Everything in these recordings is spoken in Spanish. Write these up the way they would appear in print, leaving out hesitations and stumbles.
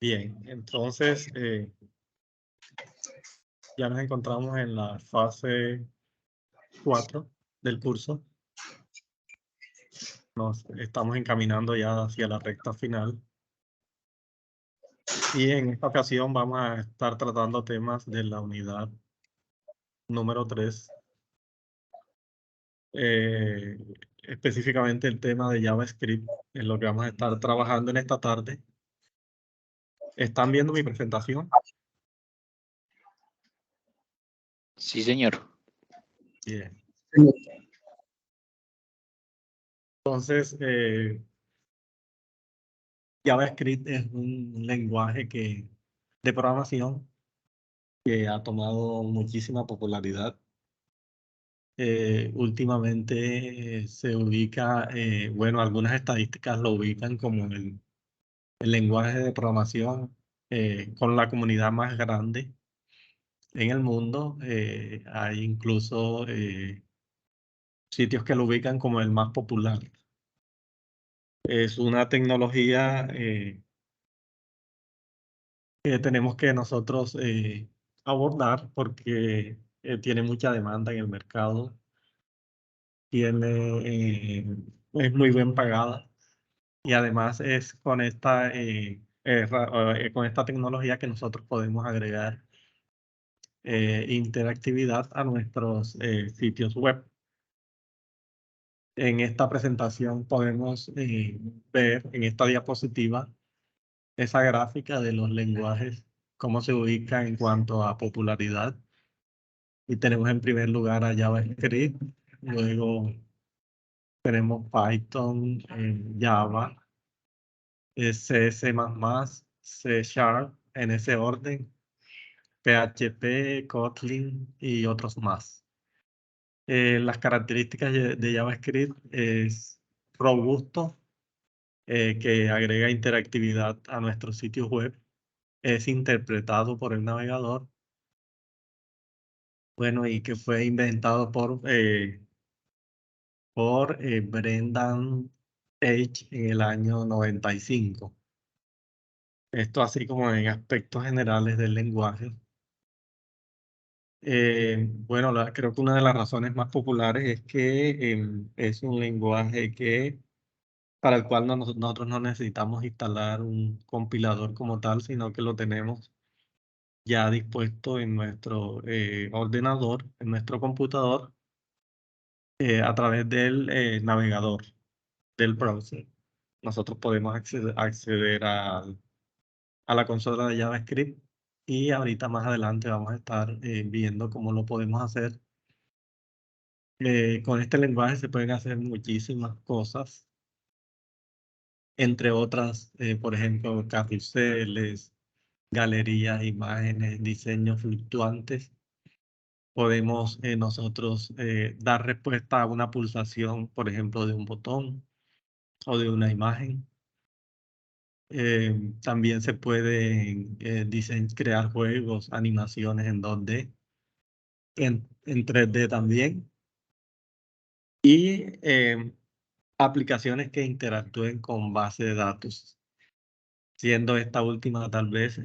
Bien, entonces ya nos encontramos en la fase 4 del curso. Nos estamos encaminando ya hacia la recta final. Y en esta ocasión vamos a estar tratando temas de la unidad número 3. Específicamente el tema de JavaScript, es lo que vamos a estar trabajando en esta tarde. ¿Están viendo mi presentación? Sí, señor. Bien. Entonces, JavaScript es un lenguaje de programación que ha tomado muchísima popularidad. Últimamente se ubica, bueno, algunas estadísticas lo ubican como el lenguaje de programación con la comunidad más grande en el mundo. Hay incluso sitios que lo ubican como el más popular. Es una tecnología que tenemos que nosotros abordar porque tiene mucha demanda en el mercado, es muy bien pagada y además es con esta tecnología que nosotros podemos agregar interactividad a nuestros sitios web. En esta presentación podemos ver en esta diapositiva esa gráfica de los lenguajes, cómo se ubica en cuanto a popularidad. Y tenemos en primer lugar a JavaScript, luego tenemos Python, Java, CS++, C Sharp, en ese orden, PHP, Kotlin y otros más. Las características de JavaScript es robusto, que agrega interactividad a nuestros sitios web, es interpretado por el navegador, bueno, y que fue inventado por Brendan Page en el año 95. Esto así como en aspectos generales del lenguaje. Bueno, creo que una de las razones más populares es que es un lenguaje para el cual nosotros no necesitamos instalar un compilador como tal, sino que lo tenemos ya dispuesto en nuestro ordenador, en nuestro computador, a través del navegador del browser. Nosotros podemos acceder a la consola de JavaScript y ahorita más adelante vamos a estar viendo cómo lo podemos hacer. Con este lenguaje se pueden hacer muchísimas cosas, entre otras, por ejemplo, carruseles, galerías, imágenes, diseños fluctuantes. Podemos nosotros dar respuesta a una pulsación, por ejemplo, de un botón o de una imagen. También se pueden crear juegos, animaciones en 2D, en 3D también. Y aplicaciones que interactúen con base de datos, siendo esta última tal vez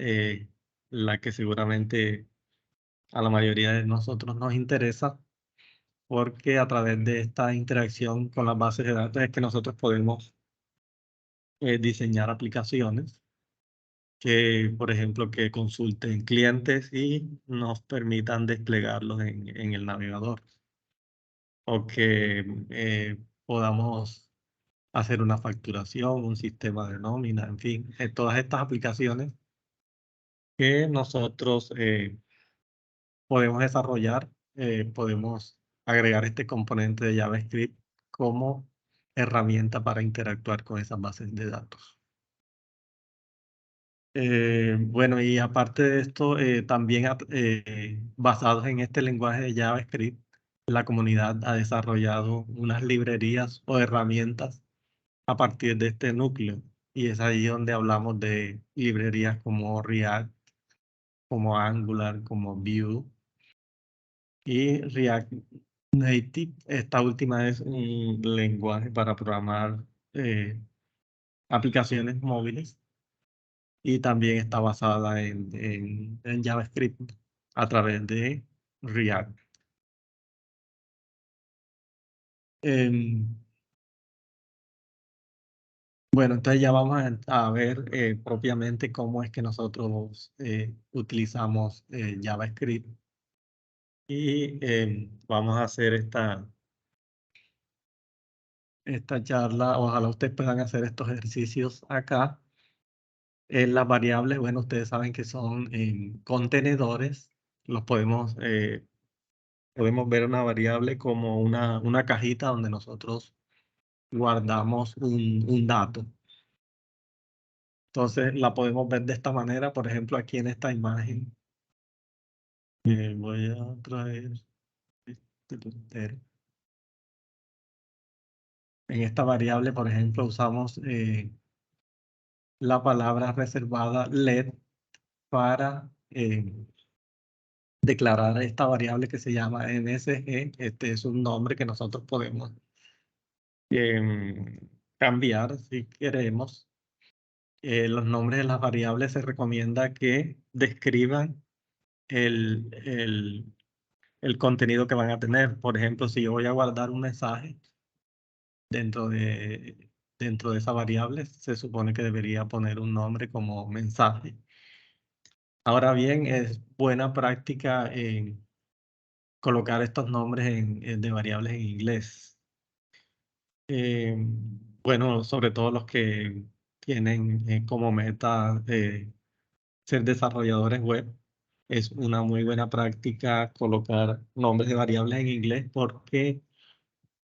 la que seguramente a la mayoría de nosotros nos interesa, porque a través de esta interacción con las bases de datos es que nosotros podemos diseñar aplicaciones que, por ejemplo, que consulten clientes y nos permitan desplegarlos en el navegador, o que podamos hacer una facturación, un sistema de nómina, en fin, todas estas aplicaciones que nosotros podemos desarrollar, podemos agregar este componente de JavaScript como herramienta para interactuar con esas bases de datos. Bueno, y aparte de esto, también basados en este lenguaje de JavaScript, la comunidad ha desarrollado unas librerías o herramientas a partir de este núcleo. Y es ahí donde hablamos de librerías como React, como Angular, como Vue y React Native. Esta última es un lenguaje para programar aplicaciones móviles. y también está basada en JavaScript a través de React. Bueno, entonces ya vamos a ver propiamente cómo es que nosotros utilizamos JavaScript y vamos a hacer esta charla. Ojalá ustedes puedan hacer estos ejercicios acá. Las variables, bueno, ustedes saben que son contenedores. Los podemos ver una variable como una cajita donde nosotros guardamos un dato. Entonces la podemos ver de esta manera, por ejemplo, aquí en esta imagen. Voy a traer este puntero. En esta variable, por ejemplo, usamos la palabra reservada let para declarar esta variable que se llama MSG. Este es un nombre que nosotros podemos cambiar si queremos. Los nombres de las variables se recomienda que describan el contenido que van a tener. Por ejemplo, si yo voy a guardar un mensaje dentro de esa variable, se supone que debería poner un nombre como mensaje. Ahora bien, es buena práctica colocar estos nombres de variables en inglés. Bueno, sobre todo los que tienen como meta ser desarrolladores web, es una muy buena práctica colocar nombres de variables en inglés porque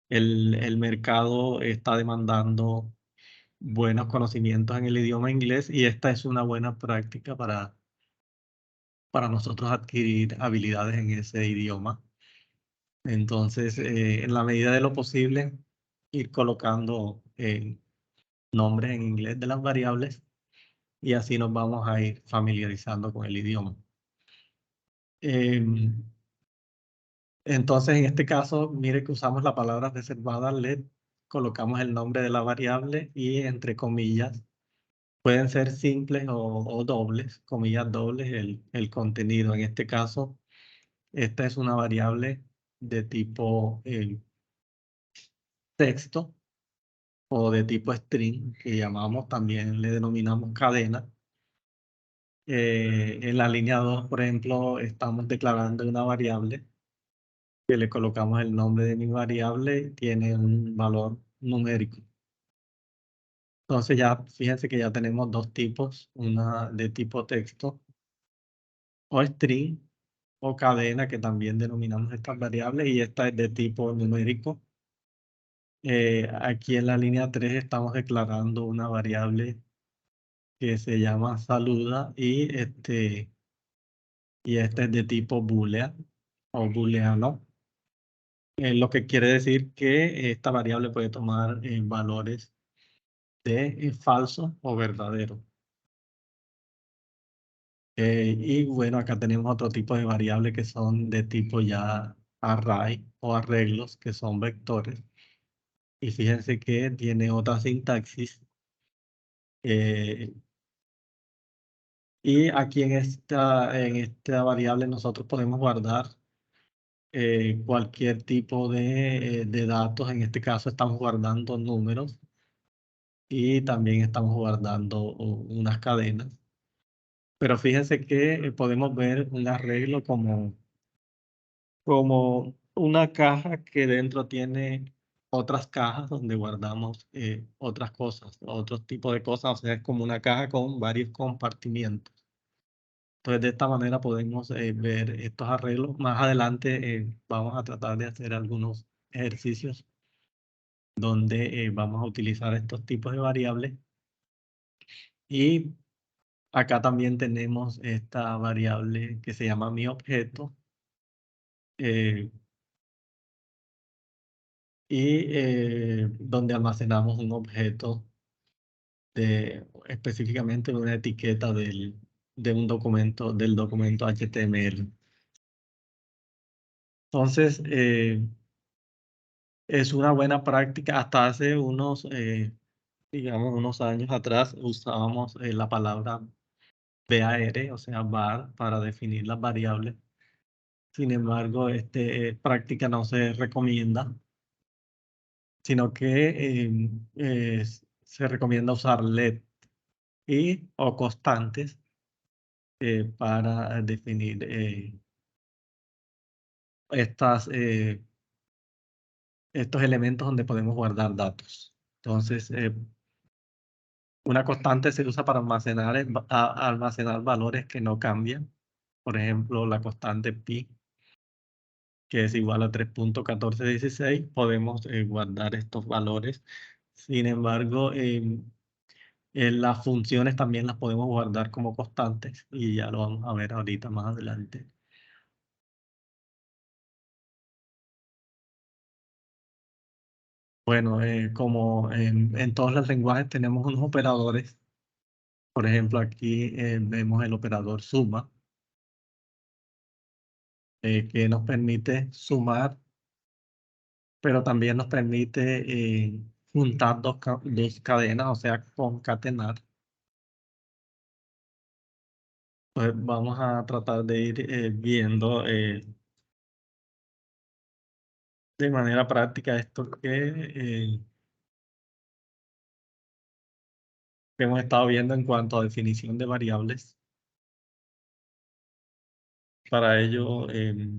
el mercado está demandando buenos conocimientos en el idioma inglés y esta es una buena práctica para nosotros adquirir habilidades en ese idioma. Entonces, en la medida de lo posible, ir colocando nombres en inglés de las variables y así nos vamos a ir familiarizando con el idioma. Entonces, en este caso, mire que usamos la palabra reservada let, colocamos el nombre de la variable y entre comillas, pueden ser simples o dobles, comillas dobles, el contenido. En este caso, esta es una variable de tipo texto o de tipo string, que llamamos también, le denominamos cadena. En la línea 2, por ejemplo, estamos declarando una variable que le colocamos el nombre de mi variable, tiene un valor numérico. Entonces ya, fíjense que ya tenemos dos tipos, una de tipo texto o string o cadena, que también denominamos estas variables, y esta es de tipo numérico. Aquí en la línea 3 estamos declarando una variable que se llama saluda y este es de tipo boolean o booleano. Lo que quiere decir que esta variable puede tomar valores de falso o verdadero. Y bueno, acá tenemos otro tipo de variables que son de tipo ya array o arreglos, que son vectores. Y fíjense que tiene otra sintaxis. Y aquí en esta variable nosotros podemos guardar cualquier tipo de datos. En este caso estamos guardando números y también estamos guardando unas cadenas. Pero fíjense que podemos ver un arreglo como una caja que dentro tiene otras cajas donde guardamos otras cosas, otros tipos de cosas. O sea, es como una caja con varios compartimientos. Entonces, de esta manera podemos ver estos arreglos. Más adelante vamos a tratar de hacer algunos ejercicios donde vamos a utilizar estos tipos de variables. Y acá también tenemos esta variable que se llama mi objeto. Donde almacenamos un objeto específicamente una etiqueta del documento HTML. Entonces, es una buena práctica. Hasta hace digamos, unos años atrás usábamos la palabra var, o sea, var, para definir las variables. Sin embargo, práctica no se recomienda, sino que se recomienda usar let y o constantes para definir estos elementos donde podemos guardar datos. Entonces, una constante se usa para almacenar valores que no cambian. Por ejemplo, la constante pi, que es igual a 3.1416, podemos guardar estos valores. Sin embargo, las funciones también las podemos guardar como constantes y ya lo vamos a ver ahorita más adelante. Bueno, como en todos los lenguajes tenemos unos operadores. Por ejemplo, aquí vemos el operador suma, que nos permite sumar, pero también nos permite juntar dos cadenas, o sea, concatenar. Pues vamos a tratar de ir viendo de manera práctica esto que hemos estado viendo en cuanto a definición de variables. Para ello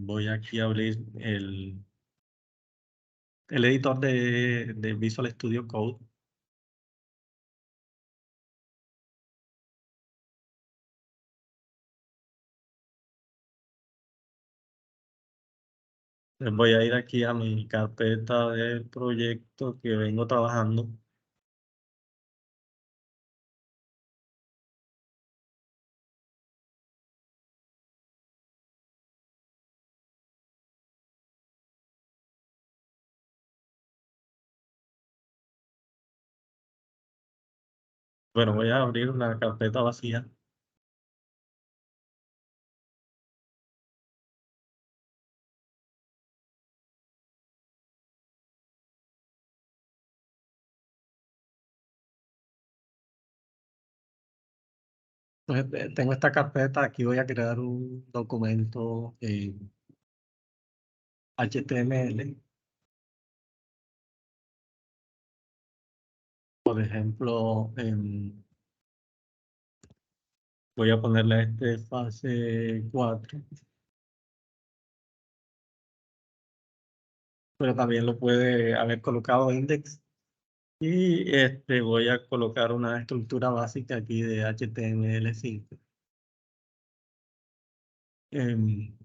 voy aquí a abrir el editor de Visual Studio Code. Voy a ir aquí a mi carpeta del proyecto que vengo trabajando. Bueno, voy a abrir una carpeta vacía. Entonces, tengo esta carpeta, aquí voy a crear un documento HTML. Por ejemplo, voy a ponerle fase 4, pero también lo puede haber colocado index. Y voy a colocar una estructura básica aquí de HTML5. Em,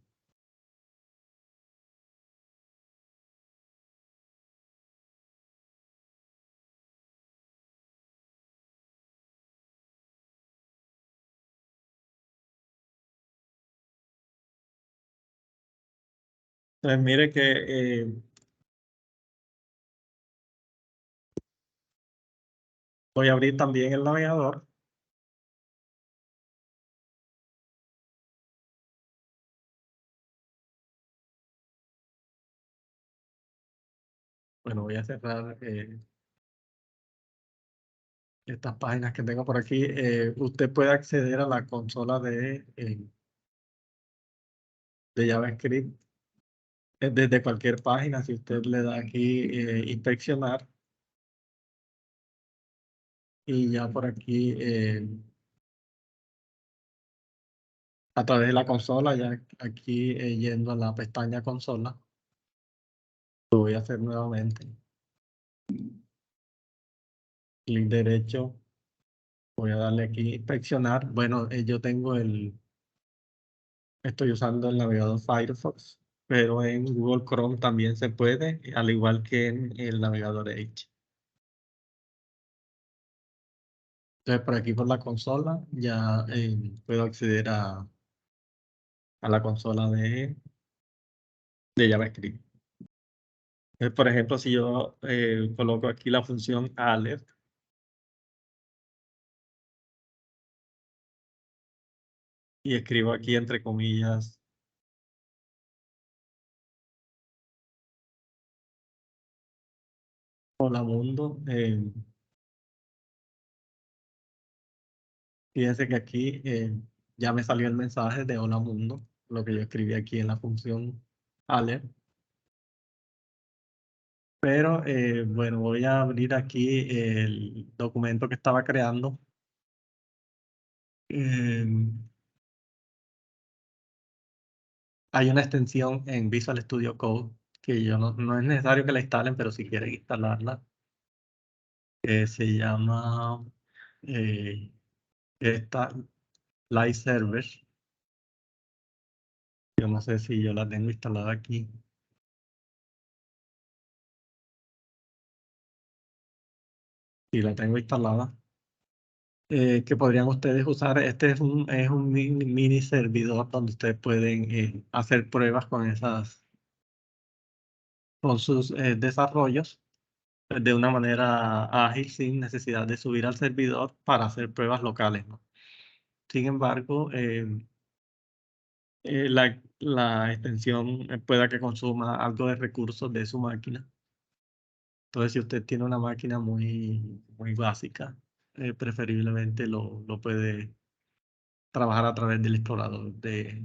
entonces, mire que voy a abrir también el navegador. Bueno, voy a cerrar estas páginas que tengo por aquí. Usted puede acceder a la consola de JavaScript desde cualquier página. Si usted le da aquí inspeccionar y ya por aquí a través de la consola, ya aquí yendo a la pestaña consola, lo voy a hacer nuevamente. Clic derecho, voy a darle aquí inspeccionar. Bueno, yo tengo estoy usando el navegador Firefox, pero en Google Chrome también se puede, al igual que en el navegador Edge. Entonces, por aquí por la consola ya puedo acceder a la consola de JavaScript. Entonces, por ejemplo, si yo coloco aquí la función alert y escribo aquí entre comillas hola mundo, fíjense que aquí ya me salió el mensaje de hola mundo, lo que yo escribí aquí en la función alert. Pero bueno, voy a abrir aquí el documento que estaba creando. Hay una extensión en Visual Studio Code que yo no es necesario que la instalen, pero si quieren instalarla, se llama eh, esta Live Server. Yo no sé si yo la tengo instalada aquí. Si la tengo instalada. Que podrían ustedes usar. Este es un mini servidor donde ustedes pueden hacer pruebas con sus desarrollos de una manera ágil sin necesidad de subir al servidor para hacer pruebas locales, ¿no? Sin embargo, la extensión pueda que consuma algo de recursos de su máquina. Entonces, si usted tiene una máquina muy básica, preferiblemente lo puede trabajar a través del explorador de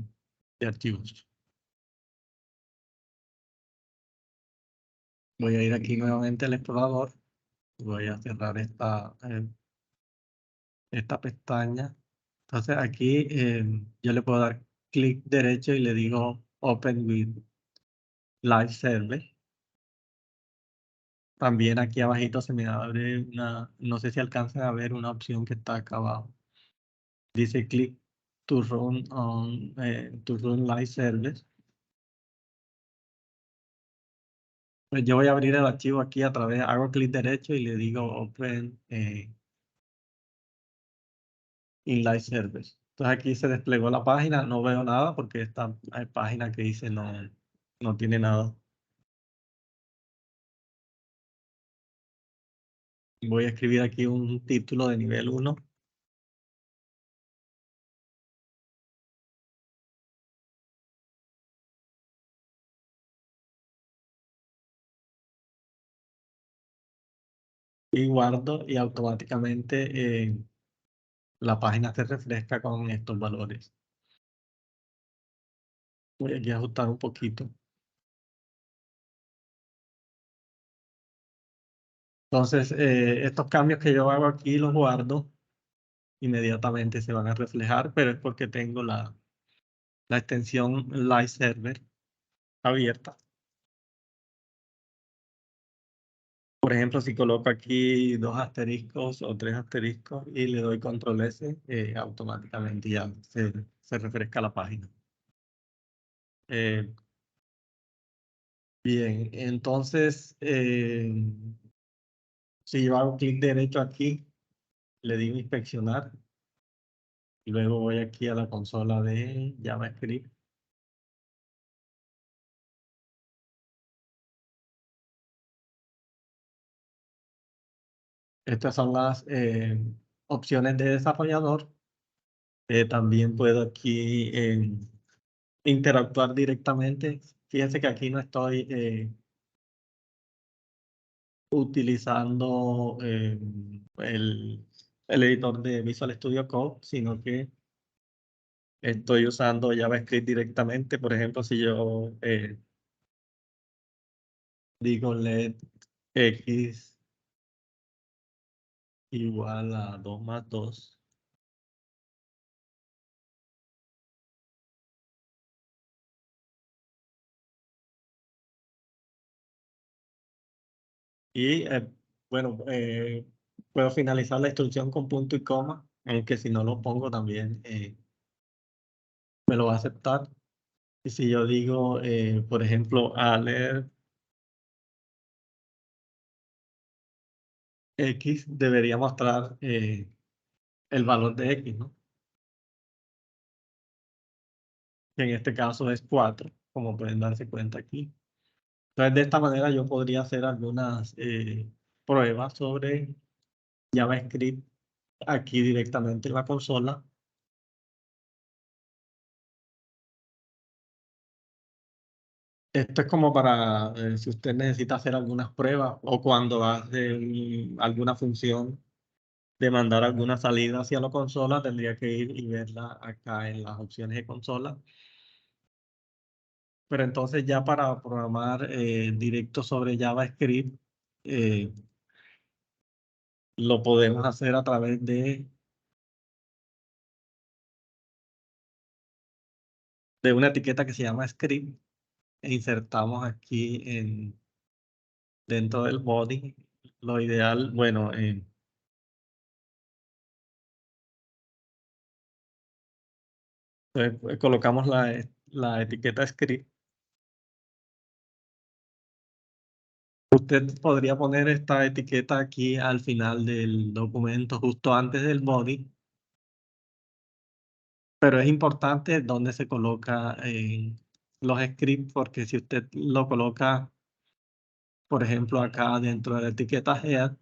archivos. Voy a ir aquí nuevamente al explorador. Voy a cerrar esta pestaña. Entonces aquí yo le puedo dar clic derecho y le digo Open with Live Server. También aquí abajito se me abre no sé si alcanzan a ver una opción que está acá abajo. Dice click to run live server. Pues yo voy a abrir el archivo aquí a través, hago clic derecho y le digo Open in Live Server. Entonces aquí se desplegó la página, no veo nada porque esta página que hice no tiene nada. Voy a escribir aquí un título de nivel 1. Y guardo y automáticamente la página se refresca con estos valores. Voy aquí a ajustar un poquito. Entonces, estos cambios que yo hago aquí los guardo. Inmediatamente se van a reflejar, pero es porque tengo la extensión Live Server abierta. Por ejemplo, si coloco aquí 2 asteriscos o 3 asteriscos y le doy control S, automáticamente ya se refresca la página. Bien, entonces, si yo hago clic derecho aquí, le digo inspeccionar, y luego voy aquí a la consola de JavaScript. Estas son las opciones de desarrollador. También puedo aquí interactuar directamente. Fíjense que aquí no estoy utilizando el editor de Visual Studio Code, sino que estoy usando JavaScript directamente. Por ejemplo, si yo digo let x igual a 2 más 2. Y bueno, puedo finalizar la instrucción con punto y coma, aunque si no lo pongo también me lo va a aceptar. Y si yo digo, por ejemplo, alert x, debería mostrar el valor de x, ¿no? Que en este caso es 4, como pueden darse cuenta aquí. Entonces, de esta manera yo podría hacer algunas pruebas sobre JavaScript aquí directamente en la consola. Esto es como para si usted necesita hacer algunas pruebas o cuando hace alguna función de mandar alguna salida hacia la consola, tendría que ir y verla acá en las opciones de consola. Pero entonces ya para programar directo sobre JavaScript, lo podemos hacer a través de una etiqueta que se llama script e insertamos aquí dentro del body. Lo ideal, bueno, pues, colocamos la etiqueta script. Usted podría poner esta etiqueta aquí al final del documento, justo antes del body, pero es importante dónde se coloca los scripts, porque si usted lo coloca, por ejemplo, acá dentro de la etiqueta head,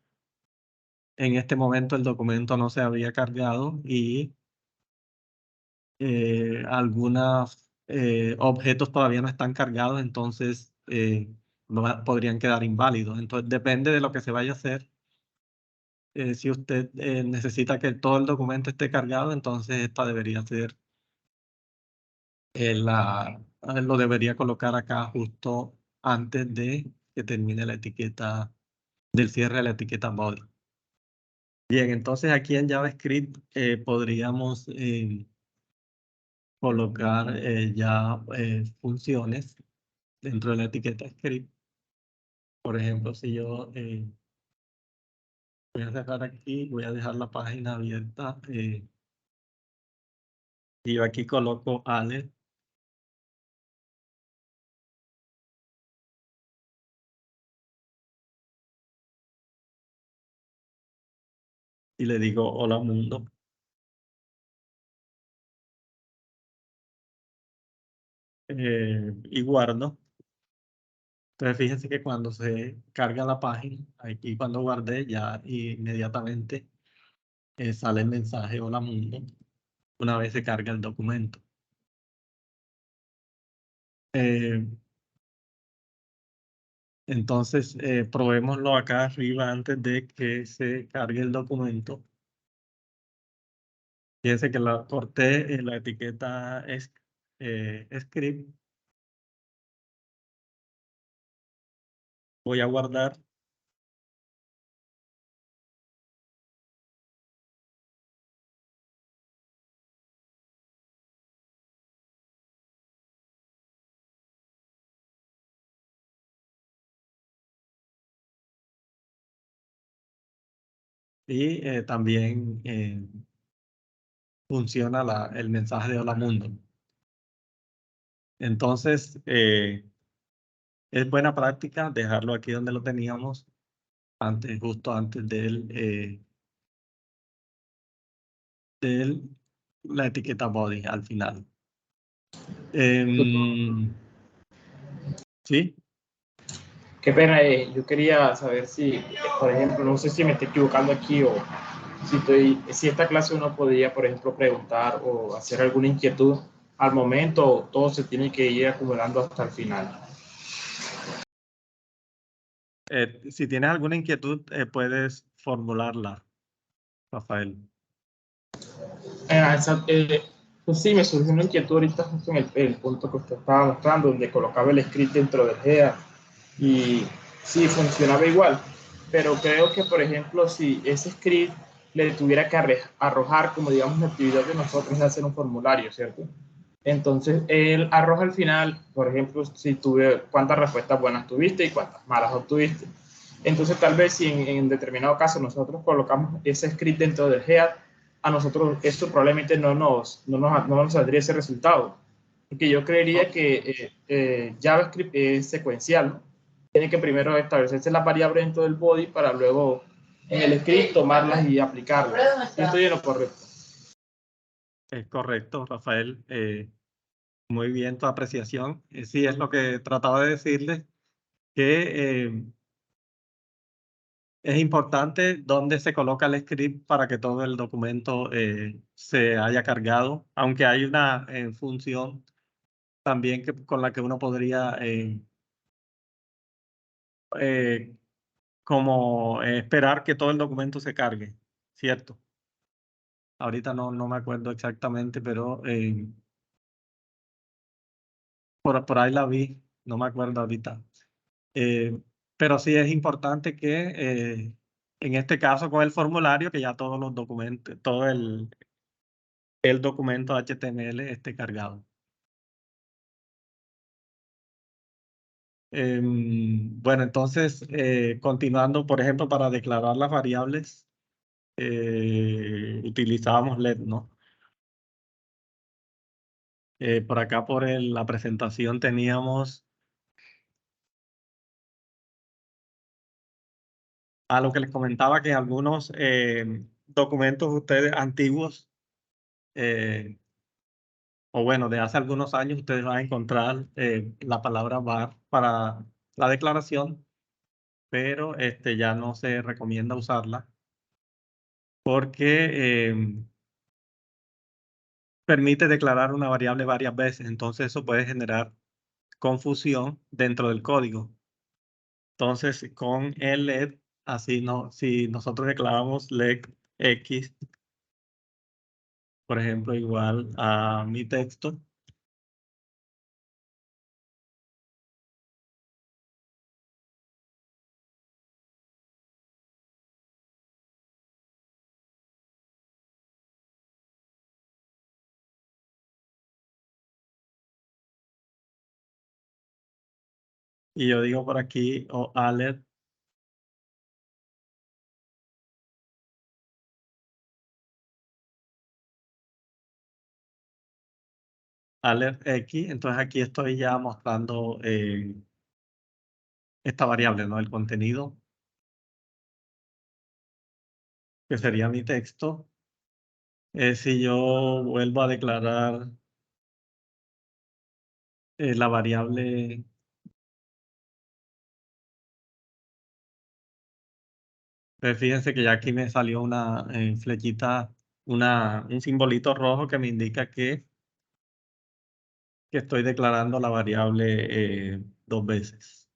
en este momento el documento no se habría cargado y algunos objetos todavía no están cargados, entonces podrían quedar inválidos. Entonces depende de lo que se vaya a hacer. Si usted necesita que todo el documento esté cargado, entonces esta debería ser lo debería colocar acá justo antes de que termine la etiqueta del cierre de la etiqueta body. Bien, entonces aquí en JavaScript podríamos colocar ya funciones dentro de la etiqueta script. Por ejemplo, si yo voy a cerrar aquí, voy a dejar la página abierta y yo aquí coloco ale y le digo hola mundo. Y guardo. Entonces fíjense que cuando se carga la página, aquí cuando guardé ya inmediatamente sale el mensaje hola mundo una vez se carga el documento. Entonces probémoslo acá arriba antes de que se cargue el documento. Fíjense que la corté en la etiqueta script. Voy a guardar. Y también funciona el mensaje de hola mundo. Entonces, es buena práctica dejarlo aquí donde lo teníamos antes, justo antes de la etiqueta body al final. ¿Sí? Qué pena, yo quería saber si, por ejemplo, no sé si me estoy equivocando aquí o si esta clase uno podría, por ejemplo, preguntar o hacer alguna inquietud al momento o todo se tiene que ir acumulando hasta el final. Si tienes alguna inquietud, puedes formularla, Rafael. Pues sí, me surgió una inquietud ahorita justo en el punto que usted estaba mostrando, donde colocaba el script dentro del header y sí, funcionaba igual. Pero creo que, por ejemplo, si ese script le tuviera que arrojar, como digamos, la actividad de nosotros de hacer un formulario, ¿cierto? Entonces, él arroja al final, por ejemplo, si tuve cuántas respuestas buenas tuviste y cuántas malas obtuviste. Entonces, tal vez si en determinado caso nosotros colocamos ese script dentro del head, a nosotros esto probablemente no nos saldría ese resultado. Porque yo creería que JavaScript es secuencial, ¿no? Tiene que primero establecerse las variables dentro del body para luego en el script tomarlas y aplicarlas. Yo estoy en lo correcto. Es correcto, Rafael. Muy bien tu apreciación. Sí, es lo que trataba de decirles, que es importante dónde se coloca el script para que todo el documento se haya cargado, aunque hay una función también con la que uno podría como esperar que todo el documento se cargue. ¿cierto? Ahorita no me acuerdo exactamente, pero por ahí la vi, no me acuerdo ahorita. Pero sí es importante que en este caso con el formulario, que ya todos los documentos, todo el documento HTML esté cargado. Bueno, entonces, continuando, por ejemplo, para declarar las variables, utilizábamos let, ¿no? Por acá por la presentación teníamos a lo que les comentaba que algunos documentos ustedes antiguos, o bueno, de hace algunos años, ustedes van a encontrar la palabra var para la declaración, pero ya no se recomienda usarla porque permite declarar una variable varias veces, entonces eso puede generar confusión dentro del código. Entonces, con el let, así no, si nosotros declaramos let x, por ejemplo, igual a mi texto, y yo digo por aquí, o alert, alert x, entonces aquí estoy ya mostrando esta variable, ¿no? El contenido, que sería mi texto. Si yo vuelvo a declarar la variable, fíjense que ya aquí me salió una flechita, un simbolito rojo que me indica que estoy declarando la variable dos veces.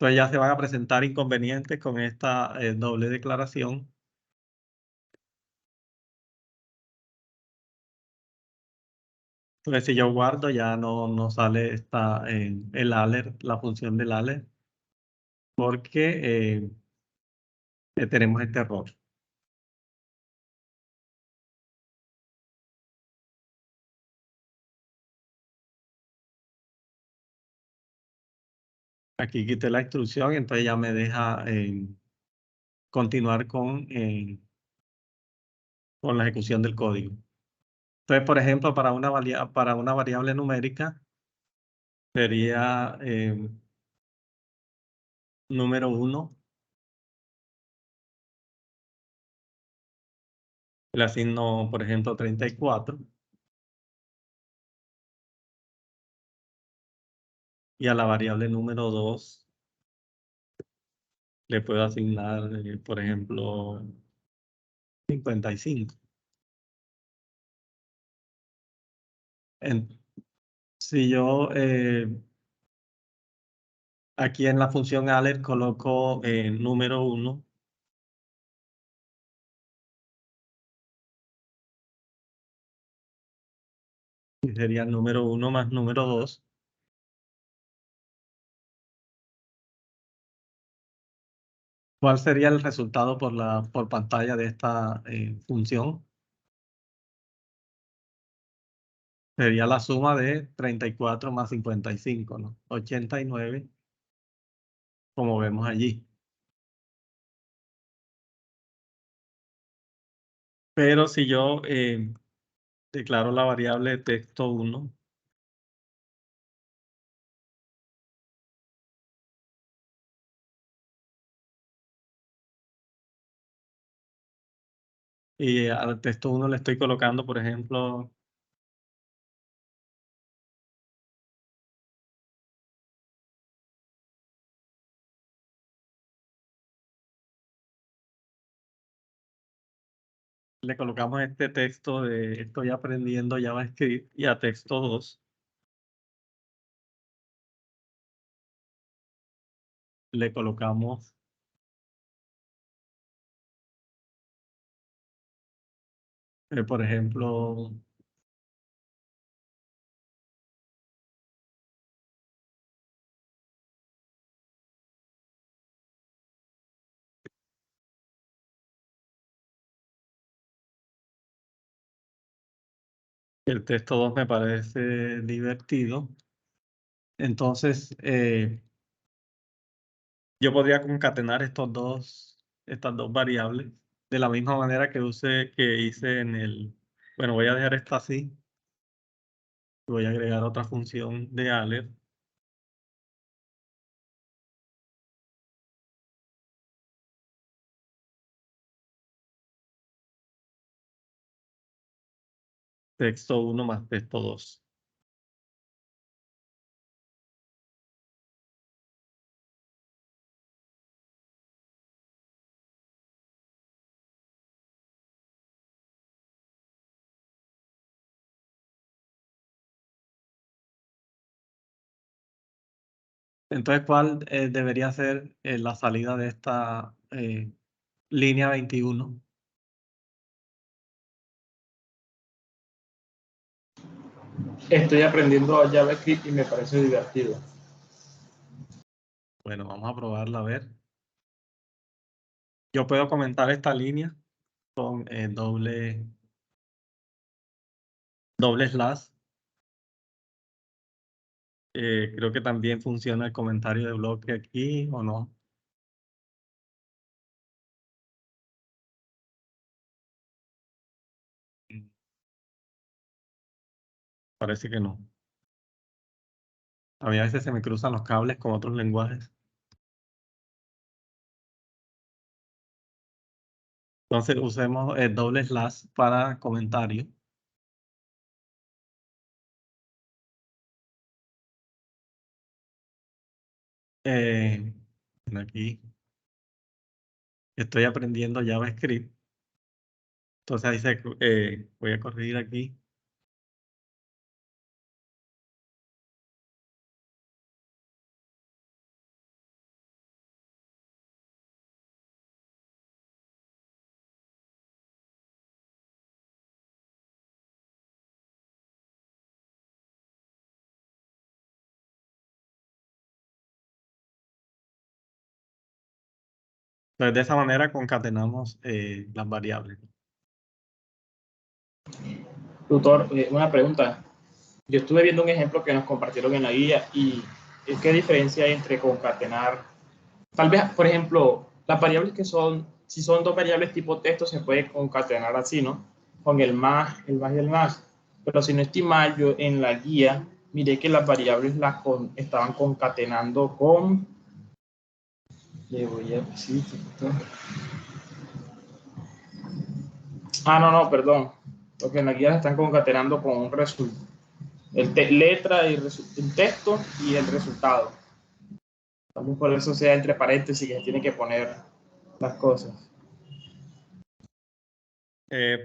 Entonces ya se van a presentar inconvenientes con esta doble declaración. Entonces si yo guardo ya no sale el alert, la función del alert, porque tenemos este error. Aquí quité la instrucción, entonces ya me deja continuar con la ejecución del código. Entonces, por ejemplo, para una variable numérica sería número 1, le asigno, por ejemplo, 34, y a la variable número 2 le puedo asignar, por ejemplo, 55. En- si yo aquí en la función alert coloco número 1, que sería número 1 más número 2, ¿cuál sería el resultado por pantalla de esta función? Sería la suma de 34 más 55, ¿no? 89, como vemos allí. Pero si yo declaro la variable texto 1, y al texto 1 le estoy colocando, por ejemplo, le colocamos este texto de estoy aprendiendo JavaScript y a texto 2 le colocamos por ejemplo, el texto 2 me parece divertido. Entonces, yo podría concatenar estas dos variables de la misma manera que hice en el... Bueno, voy a dejar esta así. Voy a agregar otra función de alert. Texto 1 más texto 2. Entonces, ¿cuál debería ser la salida de esta línea 21? Estoy aprendiendo JavaScript y me parece divertido. Bueno, vamos a probarla a ver. Yo puedo comentar esta línea con doble slash. Creo que también funciona el comentario de bloque aquí, ¿o no? Parece que no. A mí a veces se me cruzan los cables con otros lenguajes. Entonces usemos el doble slash para comentario. Aquí estoy aprendiendo JavaScript. Entonces ahí voy a corregir aquí. Entonces de esa manera concatenamos las variables. Tutor, una pregunta. Yo estuve viendo un ejemplo que nos compartieron en la guía y ¿qué diferencia hay entre concatenar? Tal vez, por ejemplo, las variables que son, si son dos variables tipo texto, se puede concatenar así, ¿no? Con el más y el más. Pero si no estoy mal, yo en la guía miré que las variables estaban concatenando con... Le voy a decir... no, perdón. Porque en la guía están concatenando con un resultado. Letra y el texto y el resultado. También por eso sea entre paréntesis que tiene que poner las cosas.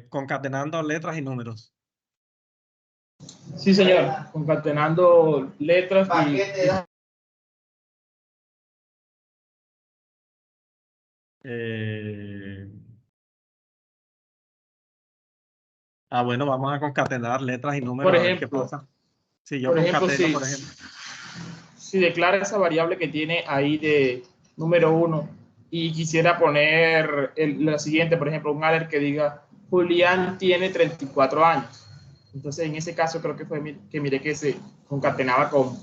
Concatenando letras y números. Sí, señor. Concatenando letras y... Bueno, vamos a concatenar letras y números Por a ver qué ejemplo, pasa. Si yo concateno, por ejemplo. Si declara esa variable que tiene ahí de número 1 y quisiera poner la siguiente, por ejemplo, un alert que diga Julián tiene 34 años. Entonces, en ese caso creo que fue que miré que se concatenaba con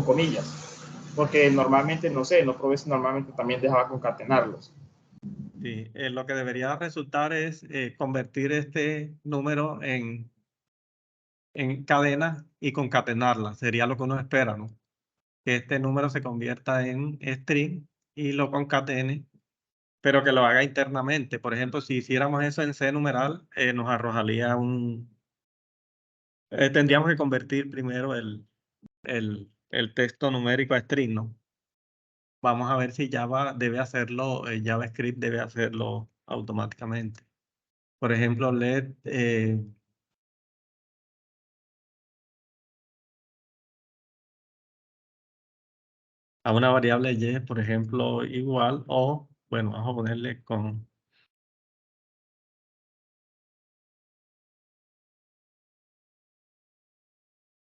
comillas. Porque normalmente, no sé, no probé si normalmente también dejaba concatenarlos. Sí, lo que debería resultar es convertir este número en cadena y concatenarla. Sería lo que uno espera, ¿no? Que este número se convierta en string y lo concatene, pero que lo haga internamente. Por ejemplo, si hiciéramos eso en C numeral, nos arrojaría tendríamos que convertir primero el texto numérico a string, ¿no? Vamos a ver si JavaScript debe hacerlo automáticamente. Por ejemplo, let a una variable y, por ejemplo, igual o, bueno, vamos a ponerle con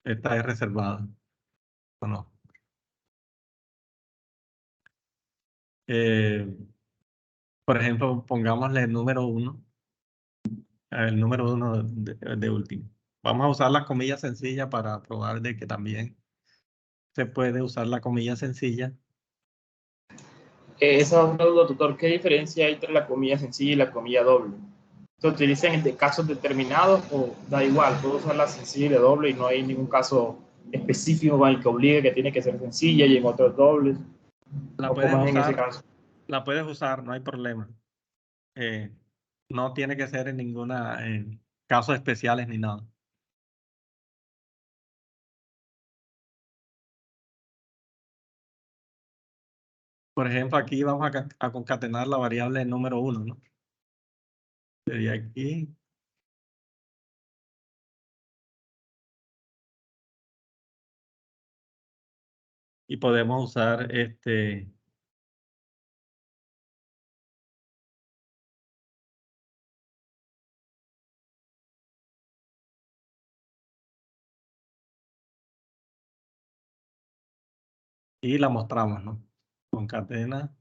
esta es reservada, ¿o no? Por ejemplo, pongámosle el número 1, el número 1 de último. Vamos a usar la comilla sencilla para probar de que también se puede usar la comilla sencilla. Esa es una duda, tutor. ¿Qué diferencia hay entre la comilla sencilla y la comilla doble? ¿Se utilizan en casos determinados o da igual? Puedo usar la sencilla y la doble y no hay ningún caso específico en el que obligue que tiene que ser sencilla y en otros dobles. La ¿O puedes cómo es en ese usar, caso? no hay problema. No tiene que ser en ninguna casos especiales ni nada. Por ejemplo, aquí vamos a concatenar la variable número 1, ¿no? Sería aquí. Y podemos usar y la mostramos, ¿no? Concatena.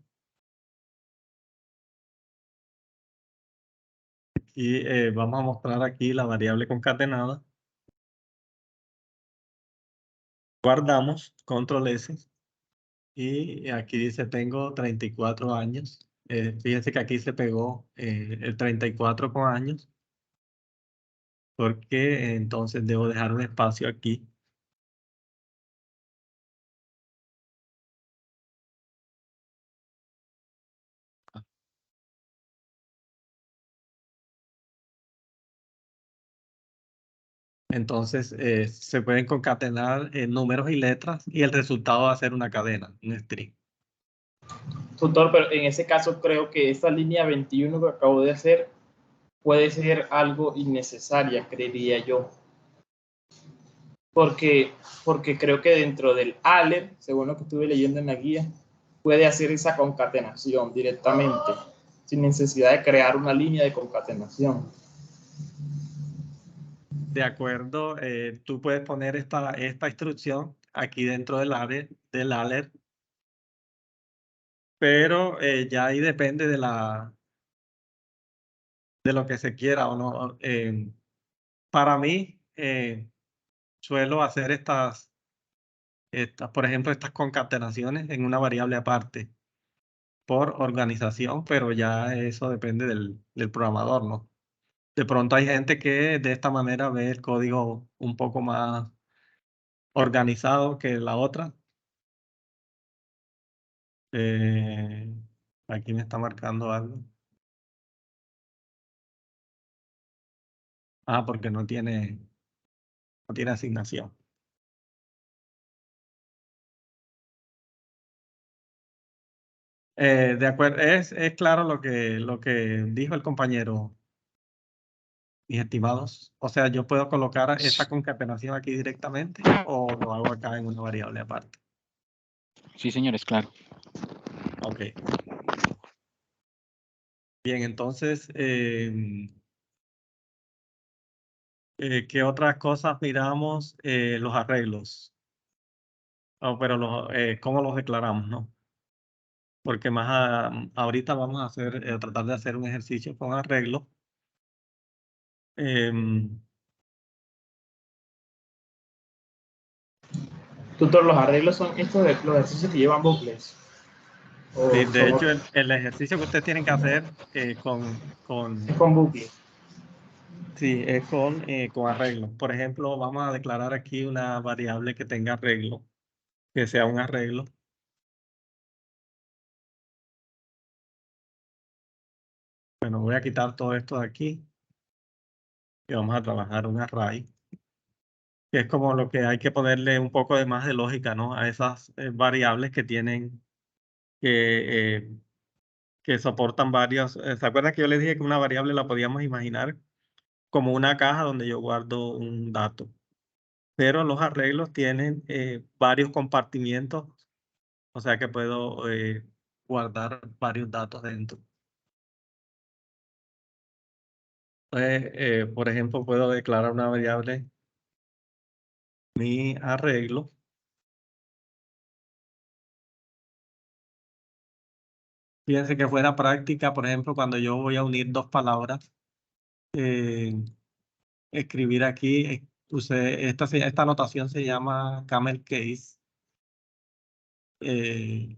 Y vamos a mostrar aquí la variable concatenada. Guardamos, control S. Y aquí dice tengo 34 años. Fíjense que aquí se pegó el 34 con años. Porque entonces debo dejar un espacio aquí. Entonces se pueden concatenar números y letras y el resultado va a ser una cadena, un string. Tutor, pero en ese caso creo que esta línea 21 que acabo de hacer puede ser algo innecesaria, creería yo. Porque creo que dentro del ALER, según lo que estuve leyendo en la guía, puede hacer esa concatenación directamente, sin necesidad de crear una línea de concatenación. De acuerdo, tú puedes poner esta instrucción aquí dentro del ALER, pero ya ahí depende de lo que se quiera o no. Para mí, suelo hacer por ejemplo, estas concatenaciones en una variable aparte por organización, pero ya eso depende del programador, ¿no? De pronto hay gente que de esta manera ve el código un poco más organizado que la otra. Aquí me está marcando algo. Ah, porque no tiene asignación. De acuerdo, es claro lo que dijo el compañero, mis estimados. O sea, yo puedo colocar esta concatenación aquí directamente o lo hago acá en una variable aparte. Sí, señor, es claro. Ok. Bien, entonces, ¿qué otras cosas miramos? Los arreglos. Oh, pero ¿cómo los declaramos, no? Porque ahorita vamos a tratar de hacer un ejercicio con arreglos. Tutor, los arreglos son estos de los ejercicios que llevan bucles. Sí, O de son hecho, el ejercicio que ustedes tienen que hacer es con bucles. sí, es con arreglos. Por ejemplo, vamos a declarar aquí una variable que tenga arreglo, que sea un arreglo. Bueno, voy a quitar todo esto de aquí y vamos a trabajar un array, que es como lo que hay que ponerle un poco de más de lógica, ¿no? A esas variables que tienen que que soportan varios. ¿Se acuerdan que yo les dije que una variable la podíamos imaginar como una caja donde yo guardo un dato? Pero los arreglos tienen varios compartimientos, o sea que puedo guardar varios datos dentro. Por ejemplo, puedo declarar una variable, mi arreglo. Fíjense que fuera práctica, por ejemplo, cuando yo voy a unir dos palabras, escribir aquí, esta notación se llama camel case, y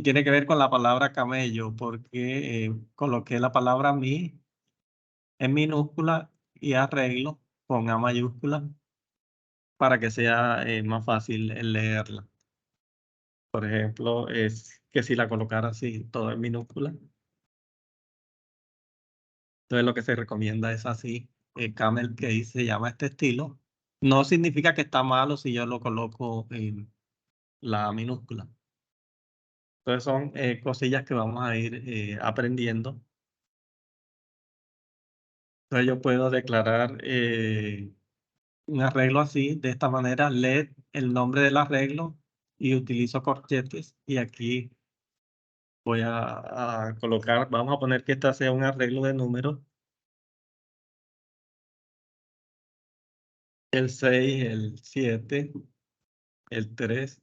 tiene que ver con la palabra camello, porque coloqué la palabra mi en minúscula y arreglo con A mayúscula para que sea más fácil leerla. Por ejemplo, es que si la colocara así, todo en minúscula. Entonces lo que se recomienda es así. Camel case se llama este estilo. No significa que está malo si yo lo coloco en la minúscula. Entonces son cosillas que vamos a ir aprendiendo. Entonces yo puedo declarar un arreglo así, de esta manera, let el nombre del arreglo y utilizo corchetes. Y aquí voy a colocar, vamos a poner que esta sea un arreglo de números. El 6, el 7, el 3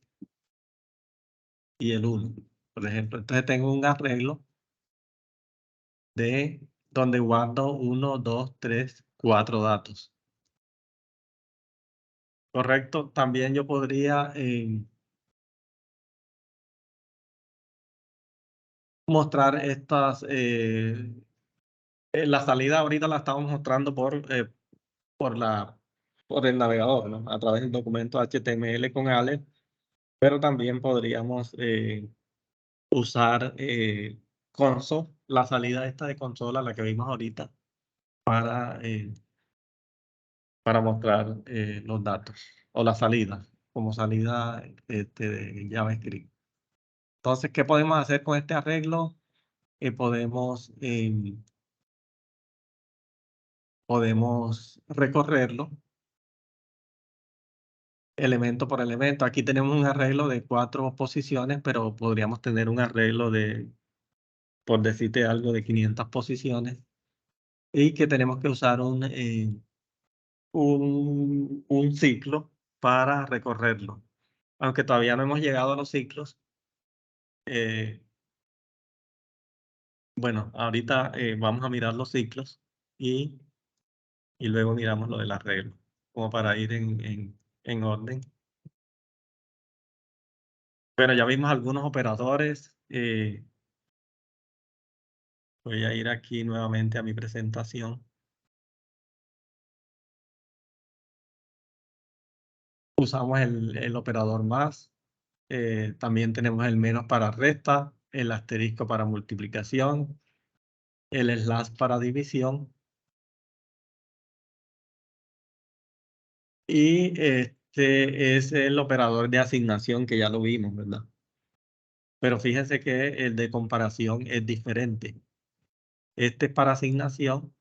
y el 1, por ejemplo. Entonces tengo un arreglo de donde guardo 1, 2, 3, 4 datos. Correcto. También yo podría mostrar estas, la salida ahorita la estamos mostrando por el navegador, ¿no? A través del documento HTML con Aleph, pero también podríamos usar console, la salida esta de consola, la que vimos ahorita, para mostrar los datos o la salida, como salida de JavaScript. Entonces, ¿qué podemos hacer con este arreglo? Podemos recorrerlo elemento por elemento. Aquí tenemos un arreglo de 4 posiciones, pero podríamos tener un arreglo de, por decirte algo, de 500 posiciones y que tenemos que usar un ciclo para recorrerlo. Aunque todavía no hemos llegado a los ciclos. Bueno, ahorita vamos a mirar los ciclos y luego miramos lo del arreglo, como para ir en orden. Bueno, ya vimos algunos operadores. Voy a ir aquí nuevamente a mi presentación. Usamos el operador más. También tenemos el menos para resta, el asterisco para multiplicación, el slash para división. Y este es el operador de asignación que ya lo vimos, ¿verdad? Pero fíjense que el de comparación es diferente. Este es para asignación.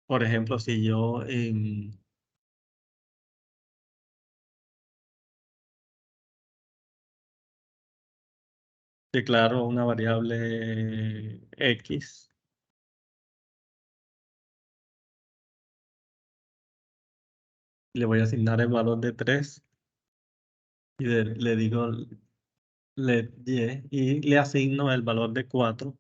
Por ejemplo, si yo declaro una variable X, le voy a asignar el valor de 3 y le digo let y y le asigno el valor de 4.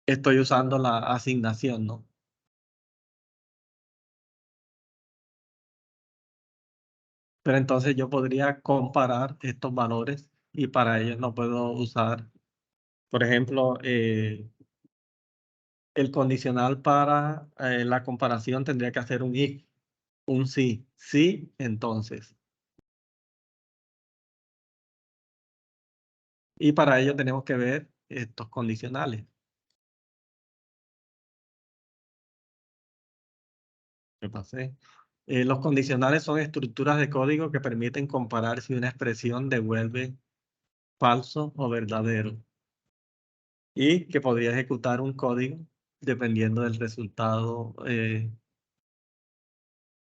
Estoy usando la asignación, ¿no? Pero entonces yo podría comparar estos valores y para ello no puedo usar, por ejemplo, el condicional para la comparación tendría que hacer un if, un sí. Sí, entonces. Y para ello tenemos que ver estos condicionales. ¿Qué pasé? Los condicionales son estructuras de código que permiten comparar si una expresión devuelve falso o verdadero, y que podría ejecutar un código dependiendo del resultado de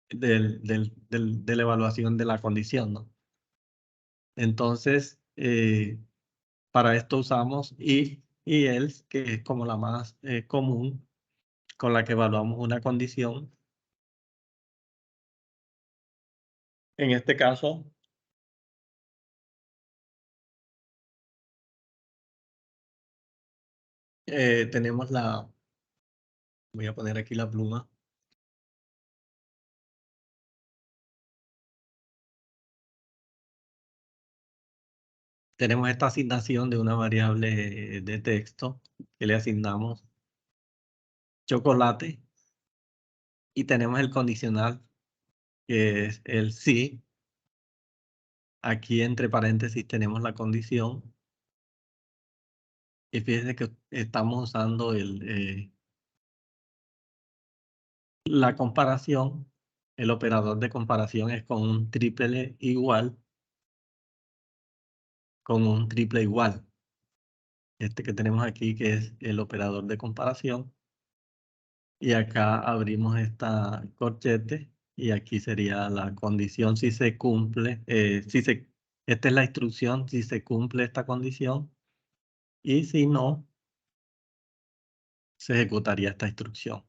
la evaluación de la condición, ¿no? Entonces, para esto usamos if y else, que es como la más común con la que evaluamos una condición. En este caso, tenemos voy a poner aquí la pluma. Tenemos esta asignación de una variable de texto que le asignamos chocolate, y tenemos el condicional que es el sí. Aquí entre paréntesis tenemos la condición, y fíjense que estamos usando la comparación. El operador de comparación es con un triple igual, con un triple igual. Este que tenemos aquí, que es el operador de comparación. Y acá abrimos esta corchete, y aquí sería la condición si se cumple, esta es la instrucción si se cumple esta condición, y si no, se ejecutaría esta instrucción.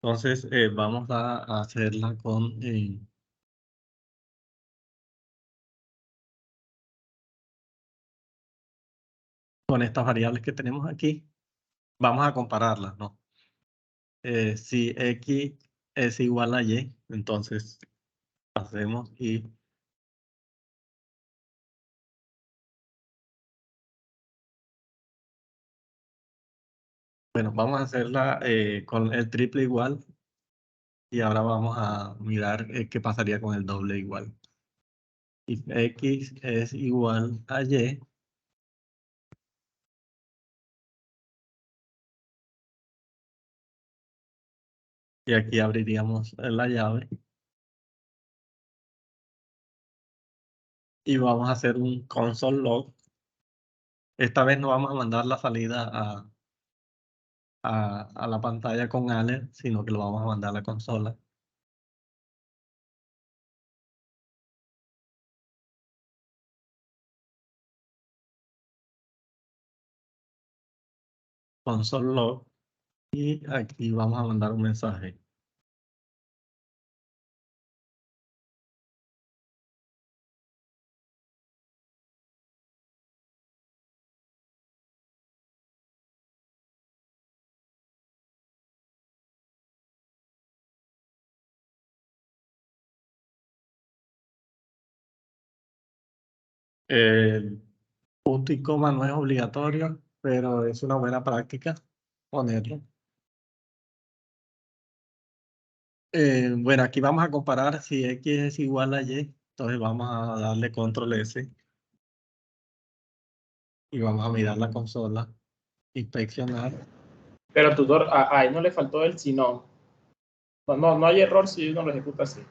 Entonces, vamos a hacerla con estas variables que tenemos aquí. Vamos a compararlas, ¿no? Si X es igual a Y, entonces hacemos y bueno, vamos a hacerla con el triple igual, y ahora vamos a mirar qué pasaría con el doble igual. If X es igual a Y, y aquí abriríamos la llave y vamos a hacer un console log. Esta vez no vamos a mandar la salida a la pantalla con alert, sino que lo vamos a mandar a la consola. Console log, y aquí vamos a mandar un mensaje. El punto y coma no es obligatorio, pero es una buena práctica ponerlo. Bueno, aquí vamos a comparar si X es igual a Y, entonces vamos a darle control S y vamos a mirar la consola, inspeccionar. Pero tutor, ahí no le faltó el si no. No hay error si uno lo ejecuta así.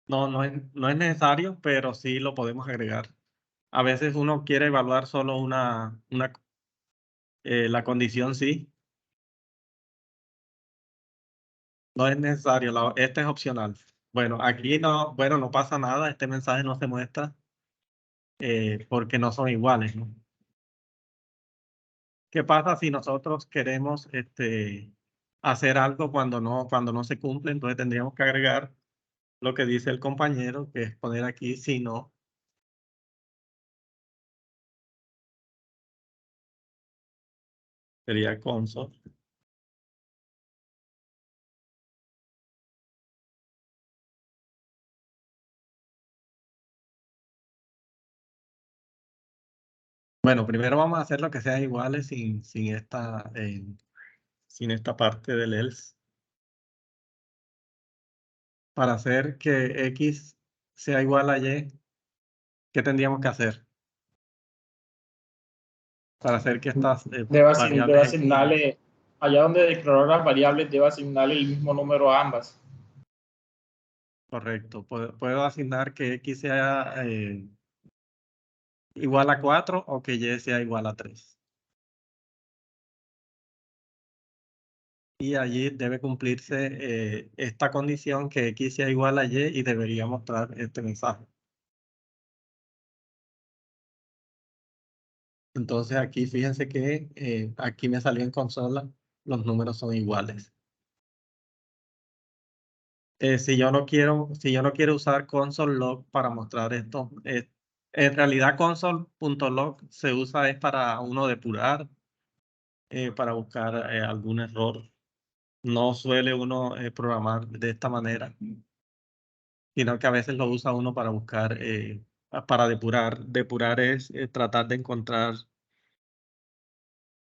No es necesario, pero sí lo podemos agregar. A veces uno quiere evaluar solo la condición sí. No es necesario, este es opcional. Bueno, aquí no pasa nada, este mensaje no se muestra porque no son iguales, ¿no? ¿Qué pasa si nosotros queremos hacer algo cuando no se cumple? Entonces tendríamos que agregar lo que dice el compañero, que es poner aquí si no. Sería console. Bueno, primero vamos a hacer lo que sean iguales sin esta parte del else. Para hacer que X sea igual a Y, ¿qué tendríamos que hacer? Para hacer que estas Debe variables X y Y. asignarle allá donde declaró las variables debe asignarle el mismo número a ambas. Correcto. Puedo asignar que X sea igual a 4 o que Y sea igual a 3. Y allí debe cumplirse esta condición que X sea igual a Y y debería mostrar este mensaje. Entonces aquí fíjense que aquí me salió en consola, los números son iguales. Si yo no quiero usar console.log para mostrar esto, en realidad console.log se usa es para uno depurar, para buscar algún error. No suele uno programar de esta manera, sino que a veces lo usa uno para buscar, para depurar. Depurar es tratar de encontrar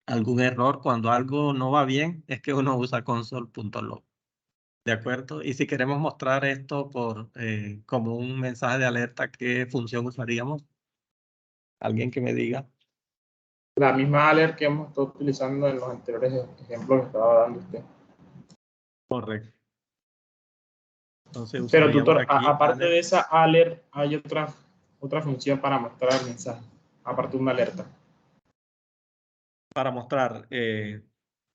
algún error. Cuando algo no va bien, es que uno usa console.log. ¿De acuerdo? Y si queremos mostrar esto como un mensaje de alerta, ¿qué función usaríamos? ¿Alguien que me diga? La misma alert que hemos estado utilizando en los anteriores ejemplos que estaba dando usted. Correcto. Entonces Pero usaríamos tutor, aquí aparte de alert esa alert, hay otra función para mostrar el mensaje, aparte de una alerta. para mostrar.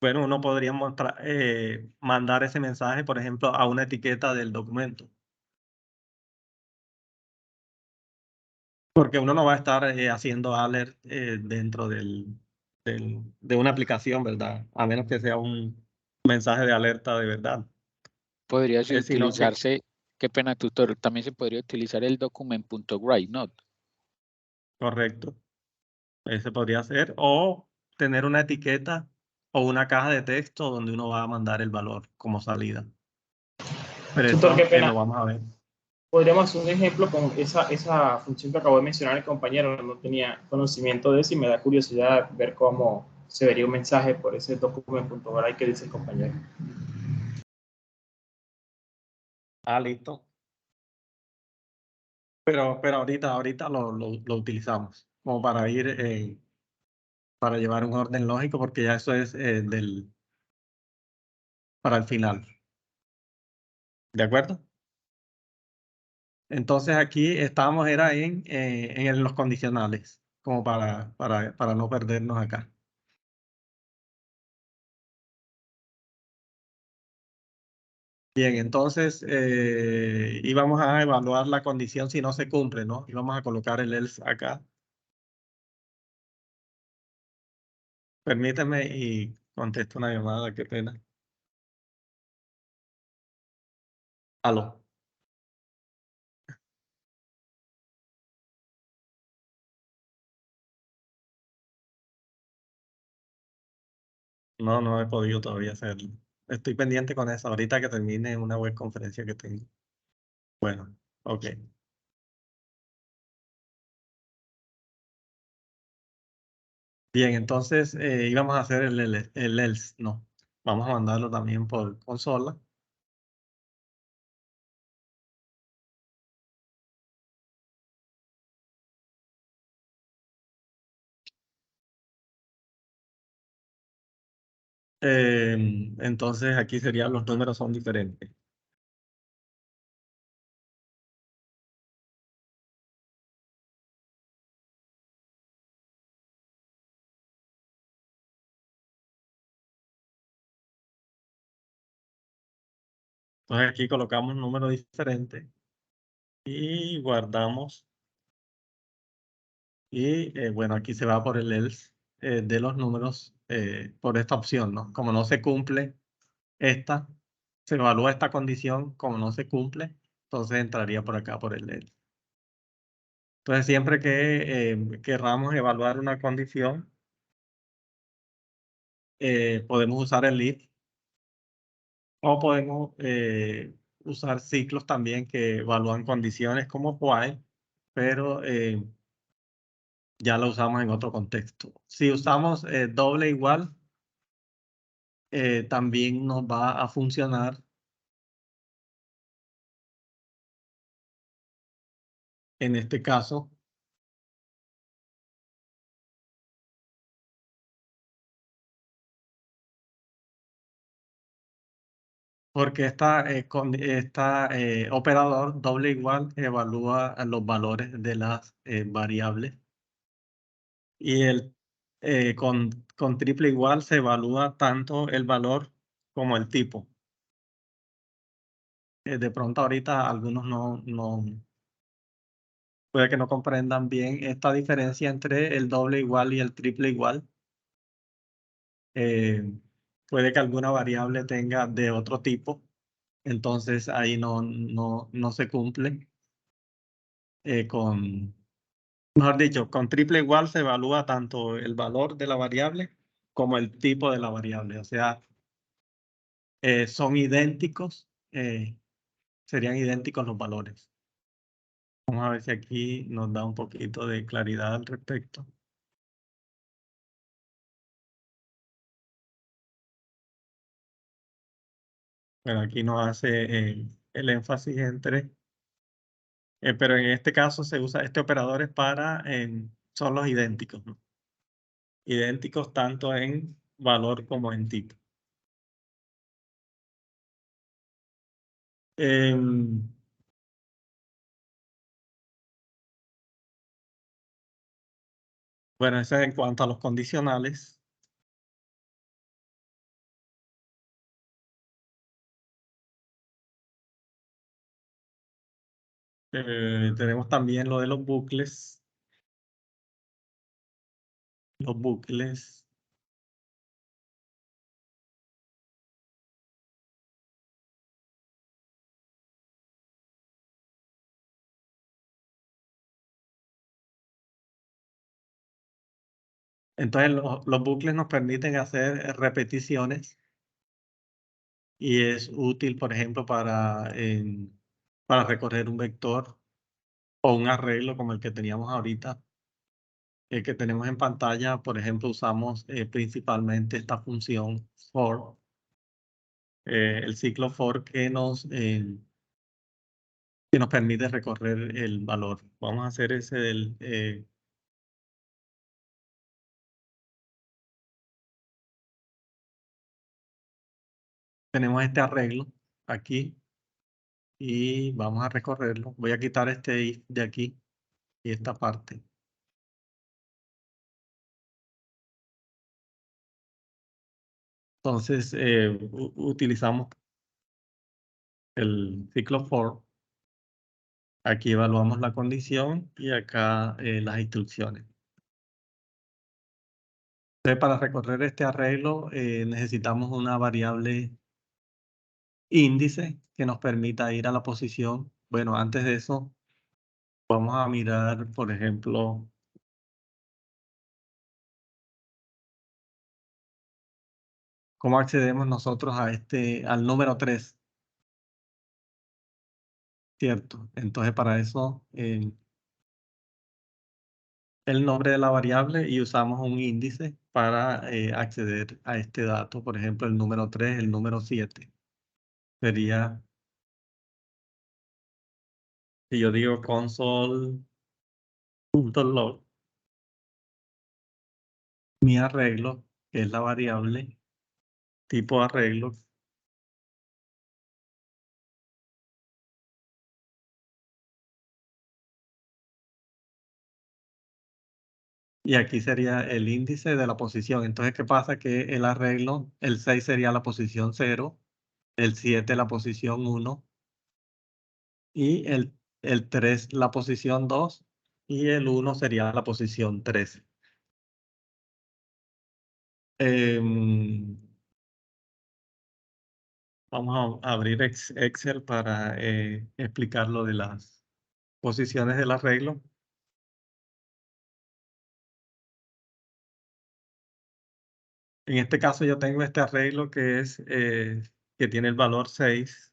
Bueno, uno podría mandar ese mensaje, por ejemplo, a una etiqueta del documento. Porque uno no va a estar haciendo alert dentro de una aplicación, ¿verdad? A menos que sea un mensaje de alerta de verdad. Podría Sino que, utilizarse, qué pena, tutor, también se podría utilizar el document.write, ¿no? correcto, ese podría ser. O tener una etiqueta o una caja de texto donde uno va a mandar el valor como salida. Pero Tutor, qué eso pena. lo vamos a ver. Podríamos hacer un ejemplo con esa función que acabó de mencionar el compañero. No tenía conocimiento de eso y me da curiosidad ver cómo se vería un mensaje por ese document.write que dice el compañero. Ah, listo. Pero ahorita lo utilizamos como para para llevar un orden lógico, porque ya eso es para el final. ¿De acuerdo? Entonces aquí estábamos era en los condicionales, como para no perdernos acá. Bien, entonces íbamos a evaluar la condición si no se cumple, ¿no? Íbamos a colocar el else acá. Permíteme y contesto una llamada, qué pena. Aló. No he podido todavía hacerlo. Estoy pendiente con eso. Ahorita que termine una web conferencia que tengo. Bueno, ok. Bien, entonces íbamos a hacer el else. No, vamos a mandarlo también por consola. Entonces aquí serían los números son diferentes. Entonces aquí colocamos números diferentes y guardamos. Y bueno, aquí se va por el else de los números por esta opción, ¿no? Como no se cumple esta, se evalúa esta condición, como no se cumple, entonces entraría por acá por el else. Entonces siempre que querramos evaluar una condición, podemos usar el if o podemos usar ciclos también que evalúan condiciones como while, pero ya lo usamos en otro contexto. Si usamos doble igual, también nos va a funcionar en este caso. Porque esta operador doble igual evalúa los valores de las variables. Y con triple igual se evalúa tanto el valor como el tipo. De pronto ahorita algunos puede que no comprendan bien esta diferencia entre el doble igual y el triple igual. Puede que alguna variable tenga de otro tipo, entonces ahí no se cumple. Mejor dicho, con triple igual se evalúa tanto el valor de la variable como el tipo de la variable. O sea, son idénticos, serían idénticos los valores. Vamos a ver si aquí nos da un poquito de claridad al respecto. Bueno, aquí nos hace el énfasis entre, pero en este caso se usa este operador es para, son los idénticos, ¿no? Idénticos tanto en valor como en tipo. Bueno, eso es en cuanto a los condicionales. Tenemos también lo de los bucles. Los bucles. Entonces, los bucles nos permiten hacer repeticiones y es útil, por ejemplo, para recorrer un vector o un arreglo como el que teníamos ahorita, el que tenemos en pantalla. Por ejemplo, usamos principalmente esta función for, el ciclo for que nos permite recorrer el valor. Vamos a hacer ese tenemos este arreglo aquí y vamos a recorrerlo. Voy a quitar este if de aquí y esta parte. Entonces, utilizamos el ciclo for. Aquí evaluamos la condición y acá las instrucciones. Entonces, para recorrer este arreglo necesitamos una variable índice que nos permita ir a la posición. Bueno, antes de eso, vamos a mirar, por ejemplo, cómo accedemos nosotros al número 3. ¿Cierto? Entonces, para eso, el nombre de la variable y usamos un índice para acceder a este dato. Por ejemplo, el número 3, el número 7. Sería, si yo digo console.log, mi arreglo, que es la variable tipo arreglo, y aquí sería el índice de la posición. Entonces, ¿qué pasa? Que el arreglo, el 6 sería la posición 0, el 7 la posición 1, y el 3 la posición 2, y el 1 sería la posición 3. Vamos a abrir Excel para explicar lo de las posiciones del arreglo. En este caso yo tengo este arreglo que tiene el valor 6,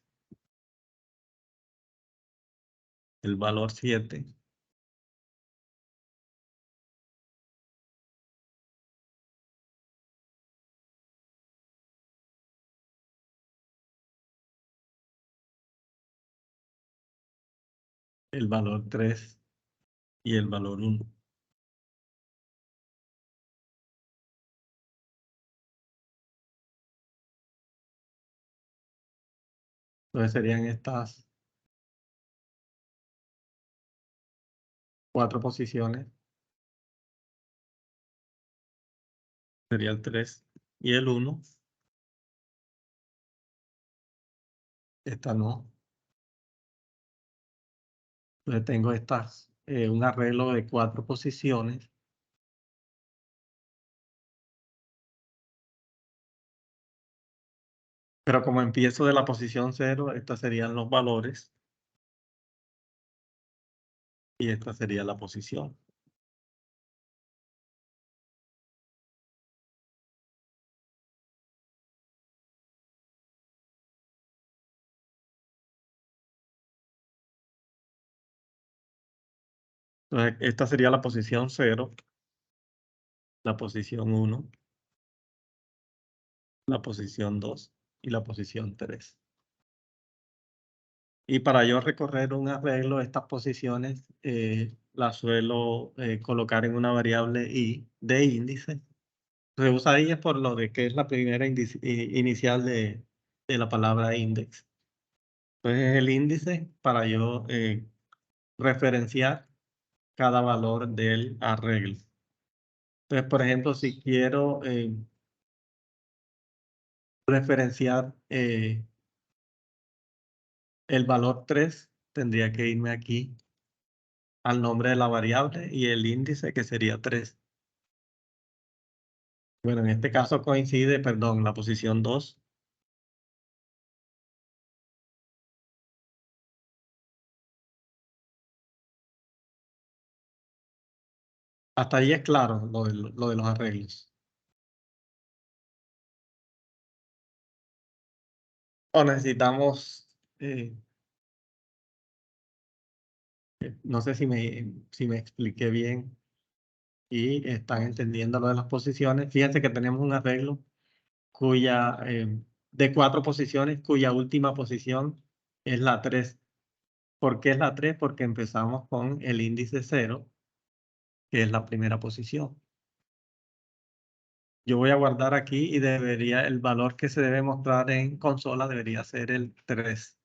el valor 7, el valor 3 y el valor 1. Entonces serían estas 4 posiciones. Sería el 3 y el 1. Esta no. Entonces tengo estas, un arreglo de 4 posiciones. Pero como empiezo de la posición 0, estos serían los valores. Y esta sería la posición. Entonces, esta sería la posición 0, la posición 1, la posición 2 y la posición 3. Y para yo recorrer un arreglo, estas posiciones las suelo colocar en una variable i de índice. Se usa i es por lo de que es la primera inicial de la palabra index. Entonces es el índice para yo referenciar cada valor del arreglo. Entonces, por ejemplo, si quiero referenciar el valor 3, tendría que irme aquí al nombre de la variable y el índice, que sería 3. Bueno, en este caso coincide, perdón, la posición 2. Hasta ahí es claro lo de los arreglos. O necesitamos, no sé si me expliqué bien y están entendiendo lo de las posiciones. Fíjense que tenemos un arreglo de 4 posiciones, cuya última posición es la 3. ¿Por qué es la 3? Porque empezamos con el índice 0, que es la primera posición. Yo voy a guardar aquí y el valor que se debe mostrar en consola debería ser el 3.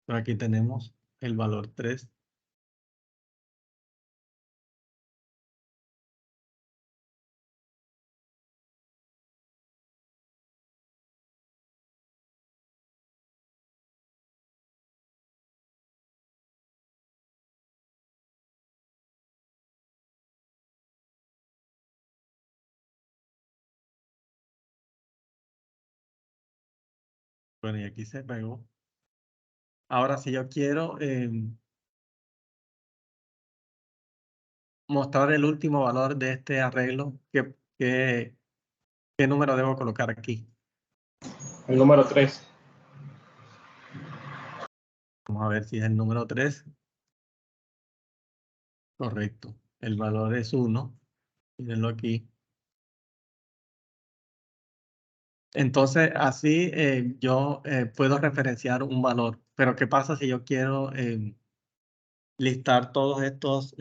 Aquí tenemos el valor 3. Bueno, y aquí se pegó. Ahora, si yo quiero mostrar el último valor de este arreglo, ¿qué número debo colocar aquí? El número 3. Vamos a ver si es el número 3. Correcto. El valor es 1. Mírenlo aquí. Entonces, así yo puedo referenciar un valor. Pero ¿qué pasa si yo quiero listar todos estos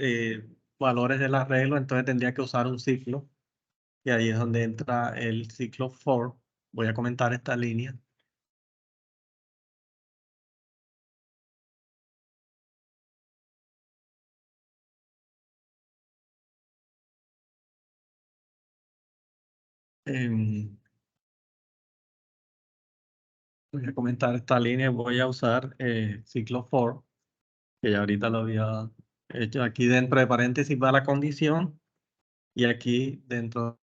valores del arreglo? Entonces tendría que usar un ciclo. Y ahí es donde entra el ciclo for. Voy a comentar esta línea. Voy a comentar esta línea y voy a usar ciclo for, que ya ahorita lo había hecho. Aquí dentro de paréntesis va la condición y aquí dentro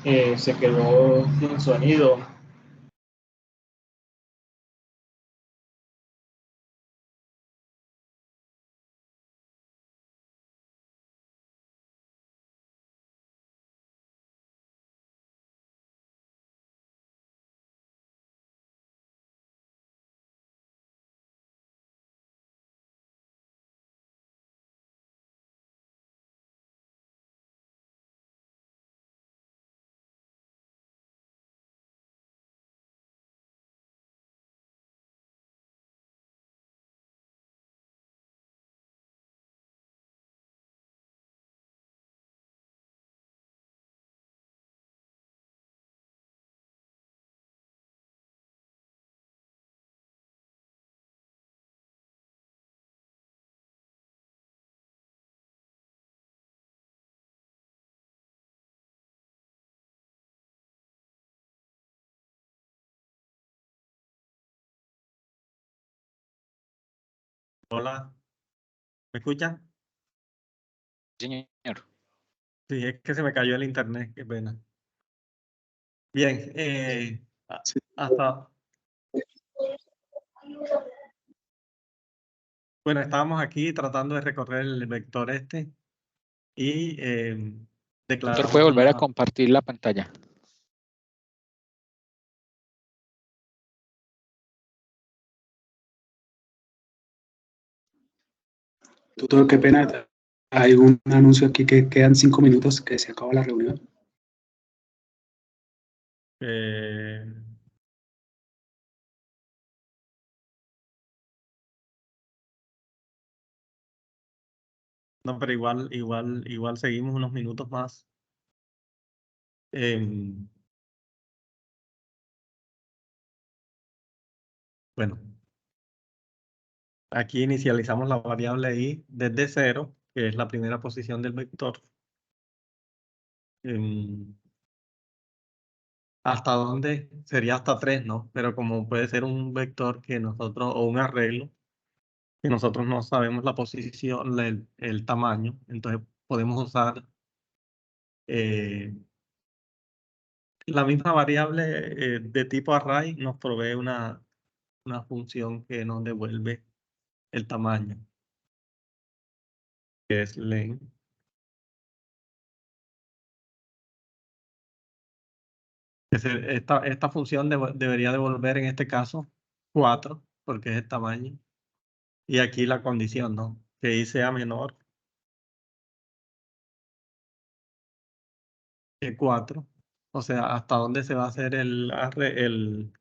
Se quedó sin sonido. Hola, ¿me escuchan? Señor. Sí, es que se me cayó el internet, qué pena. Bien, hasta... Bueno, estábamos aquí tratando de recorrer el vector este y Tutor, declaramos ¿puede volver a una... compartir la pantalla? Tutor, qué pena. Hay un anuncio aquí que quedan 5 minutos que se acaba la reunión. No, pero igual seguimos unos minutos más. Bueno, aquí inicializamos la variable i desde 0, que es la primera posición del vector. ¿Hasta dónde? Sería hasta 3, ¿no? Pero como puede ser un vector que nosotros, o un arreglo, que nosotros no sabemos la posición, el tamaño, entonces podemos usar la misma variable de tipo array, nos provee una función que nos devuelve el tamaño, que es len. Esta función debería devolver en este caso 4, porque es el tamaño. Y aquí la condición, ¿no? Que i sea menor que 4. O sea, hasta dónde se va a hacer el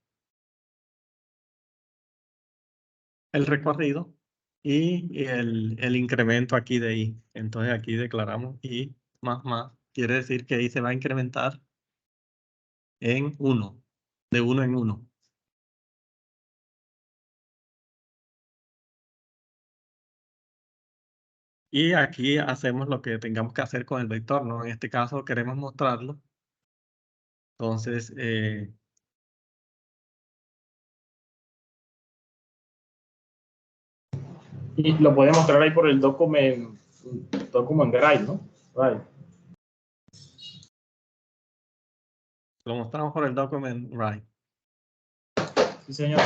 recorrido y el incremento aquí de i. Entonces aquí declaramos i más. Quiere decir que i se va a incrementar en 1, de 1 en 1. Y aquí hacemos lo que tengamos que hacer con el vector, ¿no? En este caso queremos mostrarlo. Entonces, Y lo puede mostrar ahí por el document Drive, ¿no? Right. lo mostramos por el document write. Sí, señor.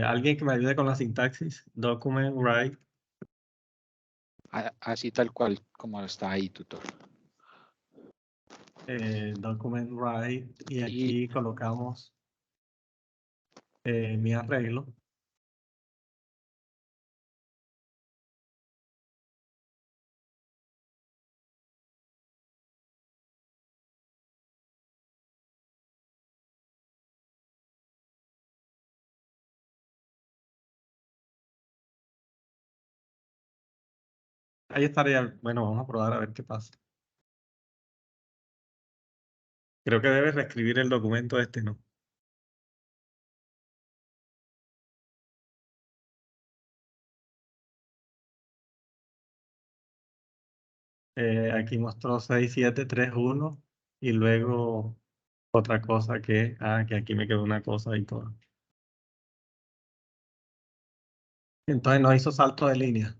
Alguien que me ayude con la sintaxis. Document write. Así tal cual como está ahí, tutor. Document write. Y aquí colocamos mi arreglo. Ahí estaría. Bueno, vamos a probar a ver qué pasa. Creo que debe reescribir el documento este, ¿no? Aquí mostró 6731 y luego otra cosa que aquí me quedó una cosa y todo. Entonces no hizo salto de línea.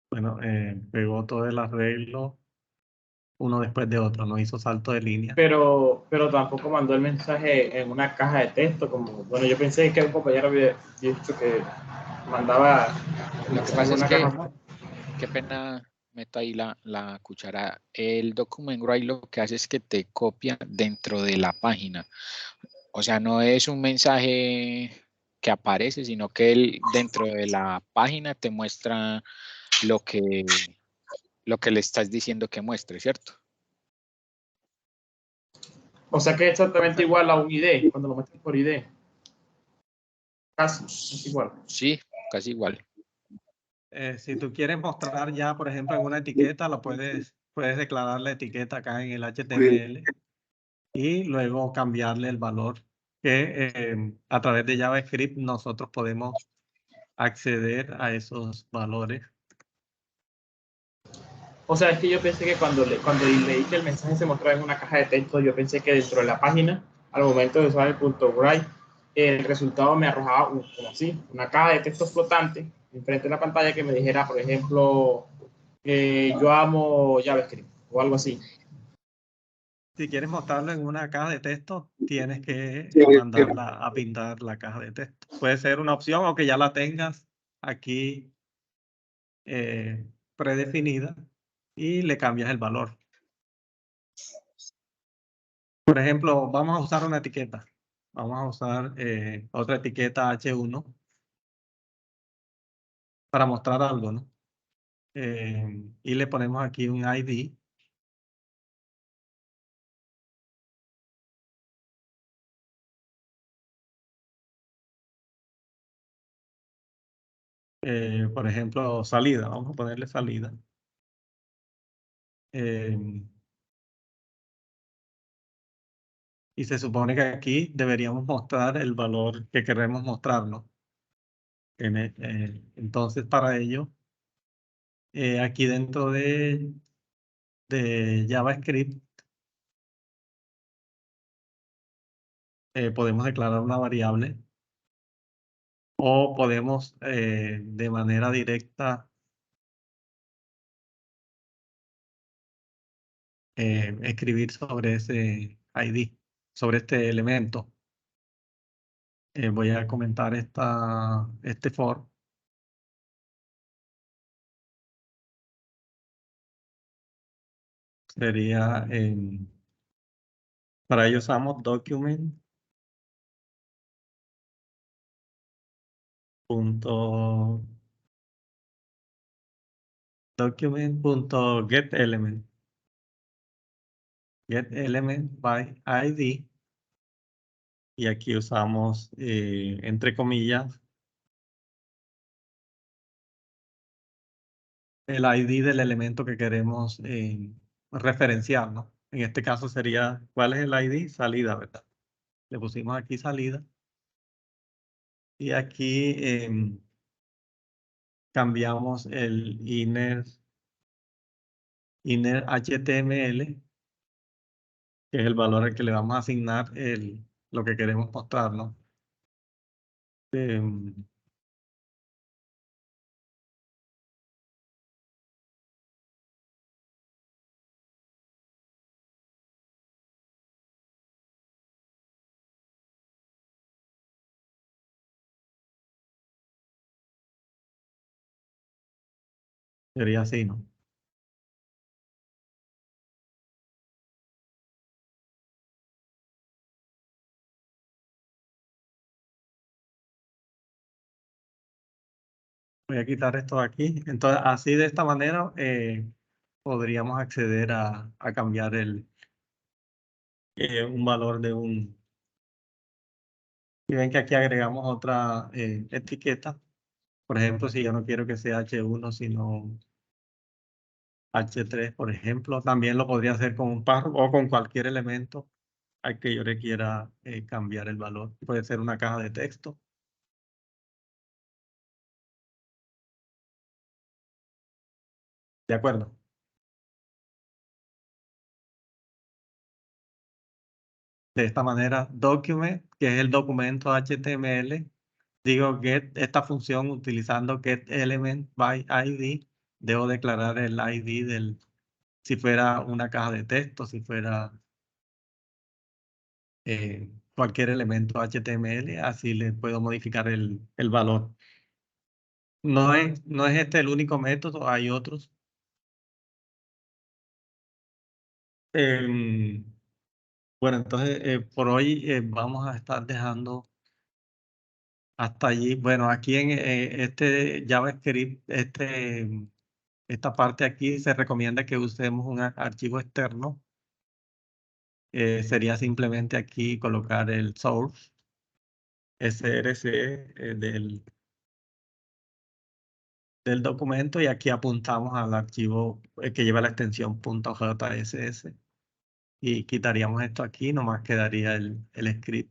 Bueno, pegó todo el arreglo uno después de otro, no hizo salto de línea. Pero tampoco mandó el mensaje en una caja de texto, como, bueno, yo pensé que un compañero había dicho que mandaba Lo que pasa es una que, caja. qué pena, meto ahí la cuchara. El document write lo que hace es que te copia dentro de la página. O sea, no es un mensaje que aparece, sino que él dentro de la página te muestra lo que le estás diciendo que muestre, ¿cierto? O sea que es exactamente igual a un ID, cuando lo metes por ID. Casi, es igual. Sí, casi igual. Si tú quieres mostrar ya, por ejemplo, en una etiqueta, puedes declarar la etiqueta acá en el HTML y luego cambiarle el valor que a través de JavaScript nosotros podemos acceder a esos valores. O sea, es que yo pensé que cuando leí que el mensaje se mostraba en una caja de texto, yo pensé que dentro de la página, al momento de usar el punto .write, el resultado me arrojaba como así, una caja de texto flotante enfrente de la pantalla que me dijera, por ejemplo, yo amo JavaScript o algo así. Si quieres mostrarlo en una caja de texto, tienes que Sí, mandarla a pintar la caja de texto. Puede ser una opción o que ya la tengas aquí predefinida y le cambias el valor. Por ejemplo, vamos a usar una etiqueta. Vamos a usar otra etiqueta H1 para mostrar algo, ¿no? Y le ponemos aquí un ID. Por ejemplo, salida. Vamos a ponerle salida. Y se supone que aquí deberíamos mostrar el valor que queremos mostrarlo. Entonces, para ello, aquí dentro de JavaScript, podemos declarar una variable o podemos de manera directa escribir sobre ese ID, sobre este elemento. Voy a comentar este for. Sería, para ello usamos document. Document.getElement. GetElement by ID. Y aquí usamos, entre comillas, el ID del elemento que queremos referenciar, ¿no? En este caso sería, ¿cuál es el ID? Salida, ¿verdad? Le pusimos aquí salida. Y aquí cambiamos el inner HTML, que es el valor al que le vamos a asignar lo que queremos mostrar, ¿no? Sería así, ¿no? Voy a quitar esto de aquí. Entonces, así de esta manera podríamos acceder a cambiar un valor de un... Y ven que aquí agregamos otra etiqueta. Por ejemplo, si yo no quiero que sea H1, sino H3, por ejemplo, también lo podría hacer con un párrafo o con cualquier elemento al que yo le quiera cambiar el valor. Puede ser una caja de texto. ¿De acuerdo? De esta manera, document, que es el documento HTML, digo get esta función utilizando getElement by ID, debo declarar el ID si fuera una caja de texto, si fuera cualquier elemento HTML, así le puedo modificar el valor. No es este el único método, hay otros. Bueno, entonces por hoy vamos a estar dejando hasta allí. Bueno, aquí en este JavaScript, esta parte aquí se recomienda que usemos un archivo externo. Sería simplemente aquí colocar el source src del documento y aquí apuntamos al archivo que lleva la extensión .jss y quitaríamos esto aquí, nomás quedaría el script.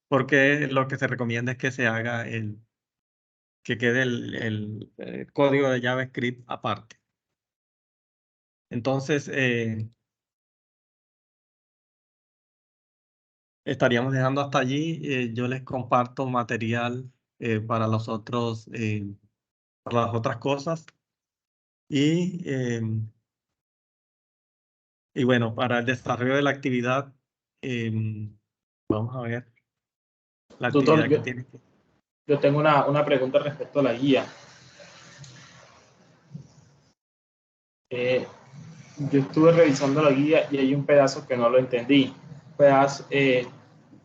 Porque lo que se recomienda es que se haga que quede el código de JavaScript aparte. Entonces, estaríamos dejando hasta allí. Yo les comparto material para los otros, para las otras cosas. Y bueno, para el desarrollo de la actividad, vamos a ver la Doctor, actividad que tiene. yo tengo una pregunta respecto a la guía. Yo estuve revisando la guía y hay un pedazo que no lo entendí.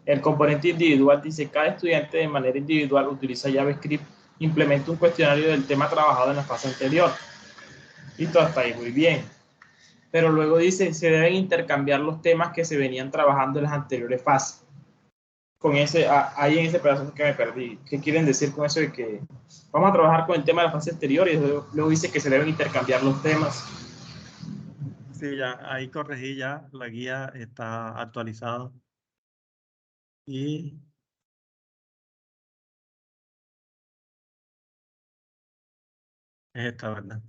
El componente individual dice: cada estudiante de manera individual utiliza JavaScript, implementa un cuestionario del tema trabajado en la fase anterior. Y todo está ahí muy bien. Pero luego dice: se deben intercambiar los temas que se venían trabajando en las anteriores fases. Ahí en ese pedazo que me perdí. ¿Qué quieren decir con eso de que vamos a trabajar con el tema de la fase anterior y luego dice que se deben intercambiar los temas? Sí, ya, ahí corregí ya, la guía está actualizada. Y es esta, ¿verdad?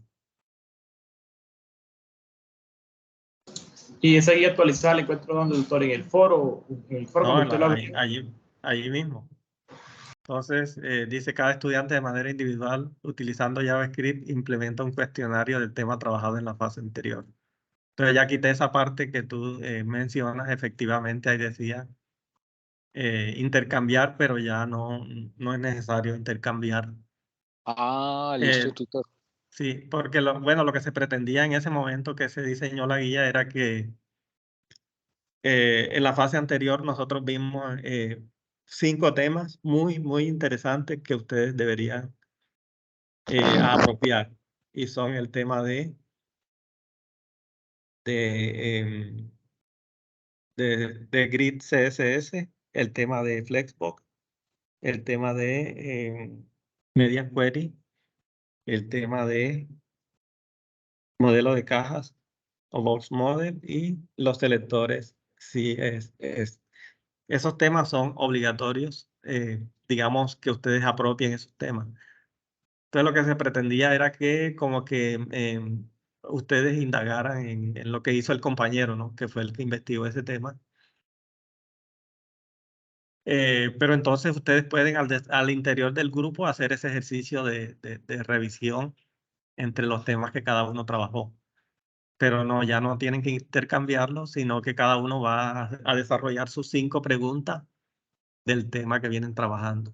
Y esa guía actualizada la encuentro donde, doctor, en el foro No, cuando usted lo allí mismo. Entonces, dice: cada estudiante de manera individual, utilizando JavaScript, implementa un cuestionario del tema trabajado en la fase anterior. Entonces, ya quité esa parte que tú mencionas. Efectivamente, ahí decía intercambiar, pero ya no es necesario intercambiar. Ah, listo, Eh, tutor. sí, porque lo que se pretendía en ese momento que se diseñó la guía era que en la fase anterior nosotros vimos 5 temas muy interesantes que ustedes deberían apropiar. Y son el tema de Grid CSS, el tema de Flexbox, el tema de Media Query, el tema de modelo de cajas o box model y los selectores. Sí, esos temas son obligatorios, digamos que ustedes apropien esos temas. Entonces lo que se pretendía era que como que ustedes indagaran en lo que hizo el compañero, ¿no? Que fue el que investigó ese tema. Pero entonces ustedes pueden al interior del grupo hacer ese ejercicio de revisión entre los temas que cada uno trabajó. Pero no, ya no tienen que intercambiarlo, sino que cada uno va a desarrollar sus 5 preguntas del tema que vienen trabajando.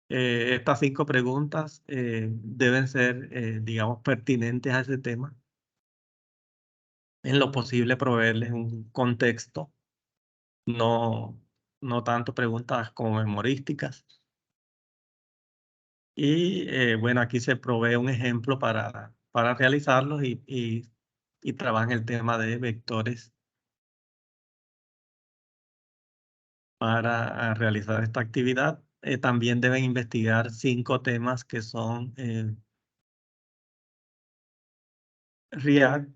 Estas 5 preguntas deben ser, digamos, pertinentes a ese tema. En lo posible proveerles un contexto, no tanto preguntas como memorísticas. Y bueno, aquí se provee un ejemplo para realizarlos y trabajan el tema de vectores para realizar esta actividad. También deben investigar 5 temas que son React,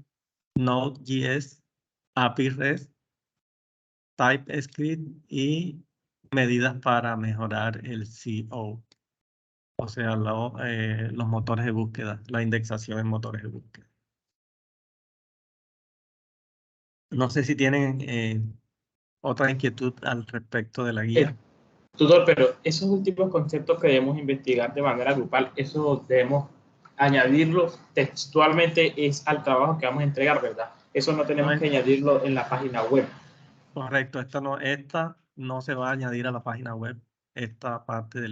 Node.js, API REST, TypeScript y medidas para mejorar el SEO, o sea, los motores de búsqueda, la indexación en motores de búsqueda. No sé si tienen otra inquietud al respecto de la guía. Tutor, pero esos últimos conceptos que debemos investigar de manera grupal, eso debemos añadirlos textualmente es al trabajo que vamos a entregar, ¿verdad? Eso no tenemos que añadirlo en la página web. Correcto, esta no se va a añadir a la página web, esta parte de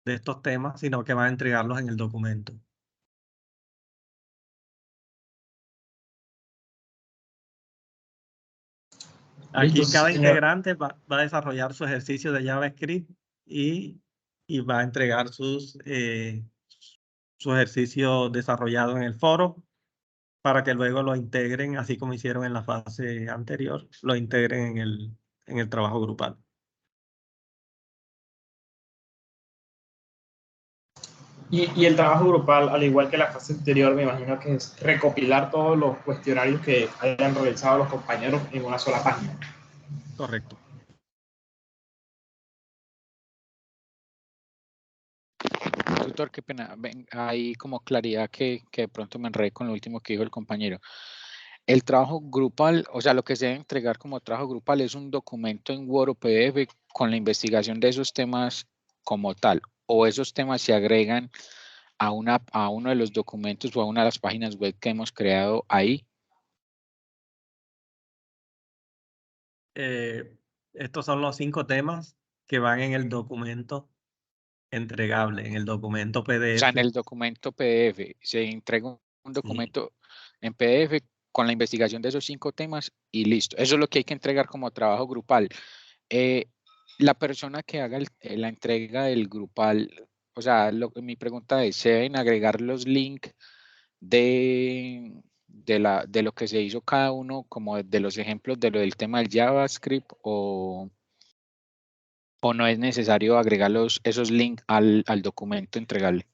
estos temas, sino que va a entregarlos en el documento. Aquí Listo, cada señor. integrante va a desarrollar su ejercicio de JavaScript y va a entregar su ejercicio desarrollado en el foro para que luego lo integren, así como hicieron en la fase anterior, lo integren en el trabajo grupal. Y el trabajo grupal, al igual que la fase anterior, me imagino que es recopilar todos los cuestionarios que hayan realizado los compañeros en una sola página. Correcto. Tutor, tutor, qué pena. Hay como claridad que de pronto me enredé con lo último que dijo el compañero. El trabajo grupal, o sea, lo que se debe entregar como trabajo grupal es un documento en Word o PDF con la investigación de esos temas como tal, o esos temas se agregan a uno de los documentos o a una de las páginas web que hemos creado ahí. Estos son los 5 temas que van en el documento entregable, en el documento O sea, en PDF. el documento PDF se entrega un documento en PDF con la investigación de esos 5 temas y listo. Eso es lo que hay que entregar como trabajo grupal. La persona que haga la entrega del grupal, o sea, mi pregunta es, ¿se deben agregar los links de lo que se hizo cada uno, como de los ejemplos de lo del tema del JavaScript, o no es necesario agregar esos links al documento entregable?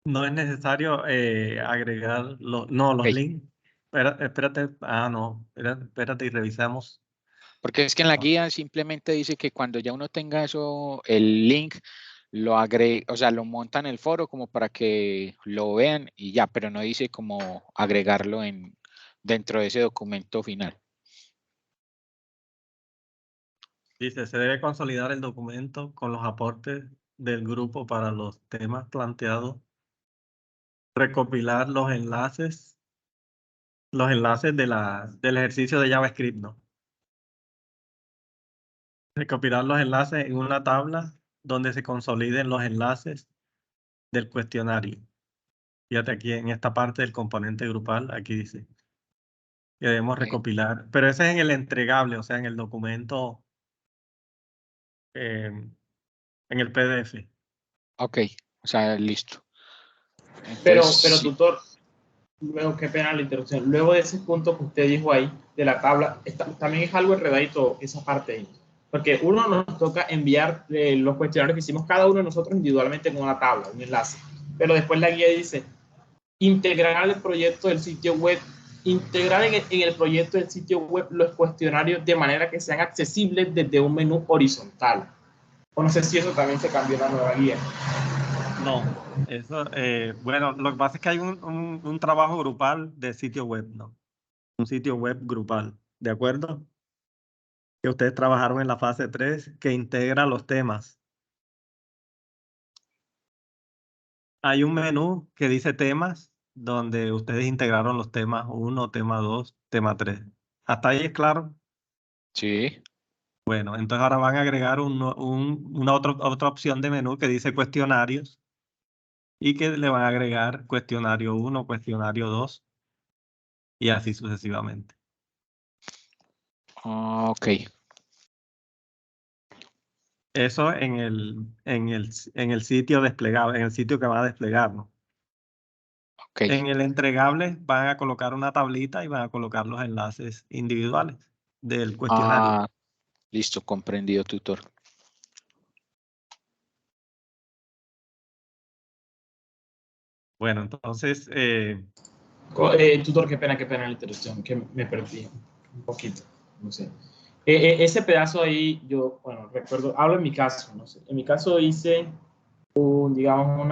No es necesario agregar los Ok. links. Espérate, no, espérate y revisamos. Porque es que en la guía simplemente dice que cuando ya uno tenga eso, el link, lo agrega, o sea, lo monta en el foro como para que lo vean y ya, pero no dice cómo agregarlo dentro de ese documento final. Dice, se debe consolidar el documento con los aportes del grupo para los temas planteados, recopilar los enlaces del ejercicio de JavaScript, ¿no? Recopilar los enlaces en una tabla donde se consoliden los enlaces del cuestionario. Fíjate aquí en esta parte del componente grupal, aquí dice que debemos recopilar, pero ese es en el entregable, o sea, en el documento, en el PDF. Ok, o sea, listo. Pero Entonces, tutor, luego, qué pena la interrupción. Luego de ese punto que usted dijo ahí, de la tabla, también es algo enredadito esa parte ahí. Porque uno nos toca enviar los cuestionarios que hicimos cada uno de nosotros individualmente en una tabla, un enlace. Pero después la guía dice, integrar el proyecto del sitio web, integrar en el proyecto del sitio web los cuestionarios de manera que sean accesibles desde un menú horizontal. O no sé si eso también se cambió en la nueva guía. No, eso, bueno, lo que pasa es que hay un trabajo grupal de sitio web, ¿no? Un sitio web grupal, ¿de acuerdo? Que ustedes trabajaron en la fase 3, que integra los temas. Hay un menú que dice temas, donde ustedes integraron los temas 1, tema 2, tema 3. ¿Hasta ahí es claro? sí. Bueno, entonces ahora van a agregar una otra opción de menú que dice cuestionarios y que le van a agregar cuestionario 1, cuestionario 2 y así sucesivamente. Ok. Eso en el sitio desplegable, en el sitio que va a desplegar, ¿no? Ok. En el entregable van a colocar una tablita y van a colocar los enlaces individuales del cuestionario. Listo, comprendido, tutor. Bueno, entonces, Tutor, qué pena la interrupción, que me perdí un poquito, no sé. Ese pedazo ahí, yo, bueno, recuerdo, hablo en mi caso, no sé. En mi caso hice, digamos,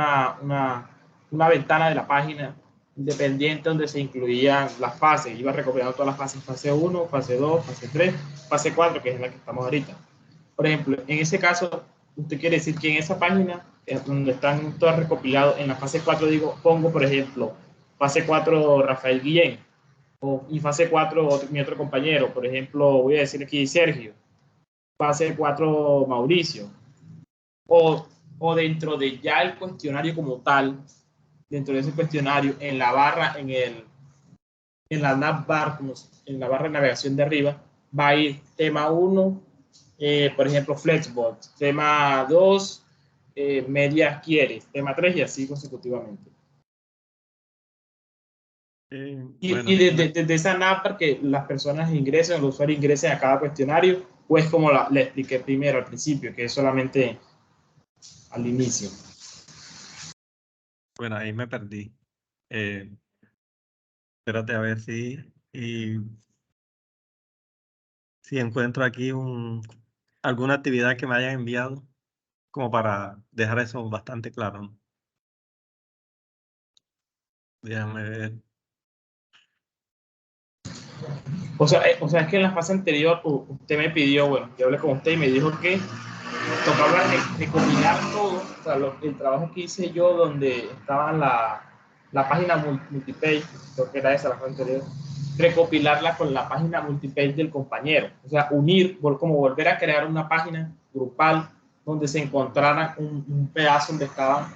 una ventana de la página independiente donde se incluían las fases. Iba recopilando todas las fases, fase 1, fase 2, fase 3, fase 4, que es la que estamos ahorita. Por ejemplo, en ese caso, usted quiere decir que en esa página, donde están todas recopiladas, en la fase 4, digo, pongo, por ejemplo, fase 4 Rafael Guillén, y fase 4 mi otro compañero, por ejemplo, voy a decir aquí Sergio, fase 4 Mauricio, o dentro de ya el cuestionario como tal, dentro de ese cuestionario, en la barra, en la navbar, en la barra de navegación de arriba, va a ir tema 1, por ejemplo, Flexbot, tema 2, medias quieres, tema 3 y así consecutivamente. bueno, Y desde esa navbar que las personas ingresen, los usuarios ingresen a cada cuestionario, pues como le expliqué primero al principio, que es solamente al inicio. bueno, ahí me perdí. Espérate a ver si encuentro aquí alguna actividad que me hayan enviado, como para dejar eso bastante claro, ¿no? Déjame ver. O sea, es que en la fase anterior usted me pidió, bueno, yo hablé con usted y me dijo que tocaba recopilar todo, o sea, el trabajo que hice yo donde estaba la página multipage, creo que era esa la fase anterior, recopilarla con la página multipage del compañero, o sea, unir, como volver a crear una página grupal donde se encontrara un pedazo donde estaban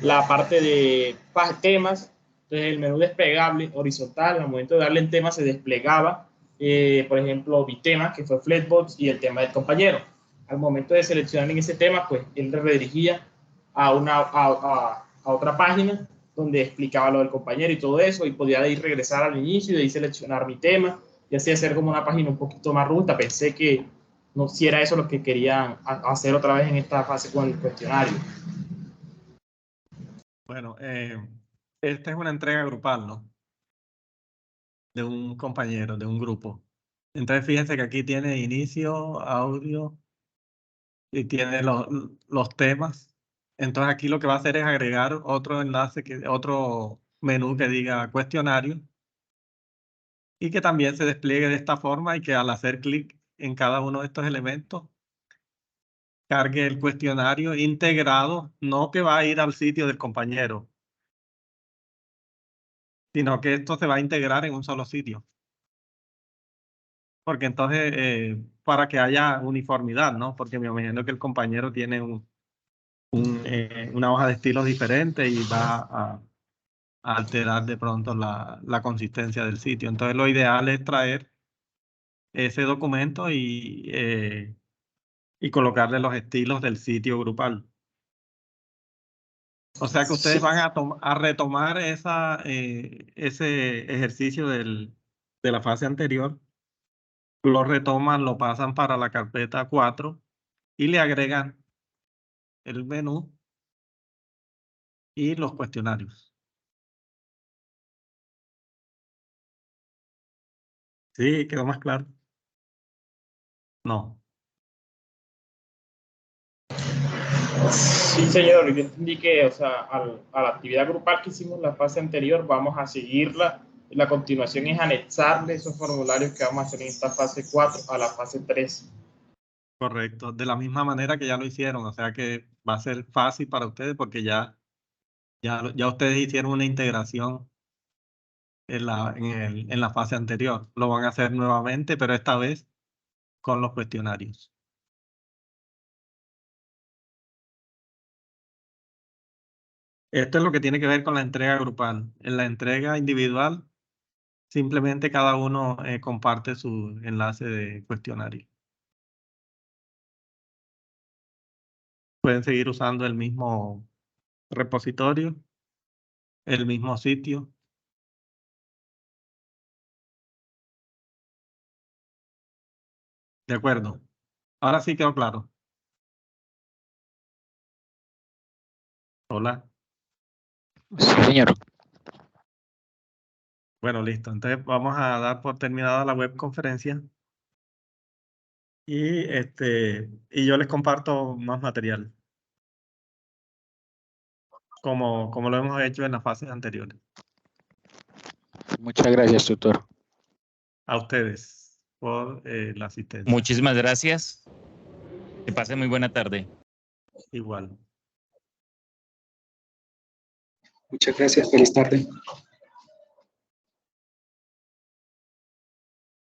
la parte de temas. Entonces el menú desplegable horizontal, al momento de darle en tema se desplegaba, por ejemplo, mi tema, que fue Flexbox, y el tema del compañero. Al momento de seleccionar en ese tema, pues él redirigía a otra página donde explicaba lo del compañero y todo eso, y podía de ahí regresar al inicio y de ahí seleccionar mi tema, y así hacer como una página un poquito más robusta. Pensé que no si era eso lo que querían hacer otra vez en esta fase con el cuestionario. Bueno, esta es una entrega grupal, ¿no? De un compañero, de un grupo. Entonces fíjense que aquí tiene inicio, audio y tiene los temas. Entonces aquí lo que va a hacer es agregar otro enlace, otro menú que diga cuestionario y que también se despliegue de esta forma y que al hacer clic en cada uno de estos elementos cargue el cuestionario integrado, no que va a ir al sitio del compañero, sino que esto se va a integrar en un solo sitio. Porque entonces, para que haya uniformidad, ¿no? Porque me imagino que el compañero tiene una hoja de estilos diferente y va a alterar de pronto la consistencia del sitio. Entonces, lo ideal es traer ese documento y colocarle los estilos del sitio grupal. O sea que ustedes van a retomar ese ejercicio de la fase anterior, lo retoman, lo pasan para la carpeta 4 y le agregan el menú y los cuestionarios. Sí, quedó más claro. No. Sí, señor, yo entendí que, o sea, a la actividad grupal que hicimos en la fase anterior, vamos a seguirla. Y la continuación es anexarle esos formularios que vamos a hacer en esta fase 4 a la fase 3. Correcto, de la misma manera que ya lo hicieron, o sea que va a ser fácil para ustedes porque ya ustedes hicieron una integración en la fase anterior. Lo van a hacer nuevamente, pero esta vez con los cuestionarios. Esto es lo que tiene que ver con la entrega grupal. En la entrega individual, simplemente cada uno comparte su enlace de cuestionario. Pueden seguir usando el mismo repositorio, el mismo sitio. De acuerdo. Ahora sí quedó claro. Hola. Sí, señor. Bueno, listo. Entonces vamos a dar por terminada la webconferencia y yo les comparto más material, como lo hemos hecho en las fases anteriores. Muchas gracias, tutor. A ustedes por la asistencia. Muchísimas gracias. Que pase muy buena tarde. Igual. Muchas gracias. Feliz tarde.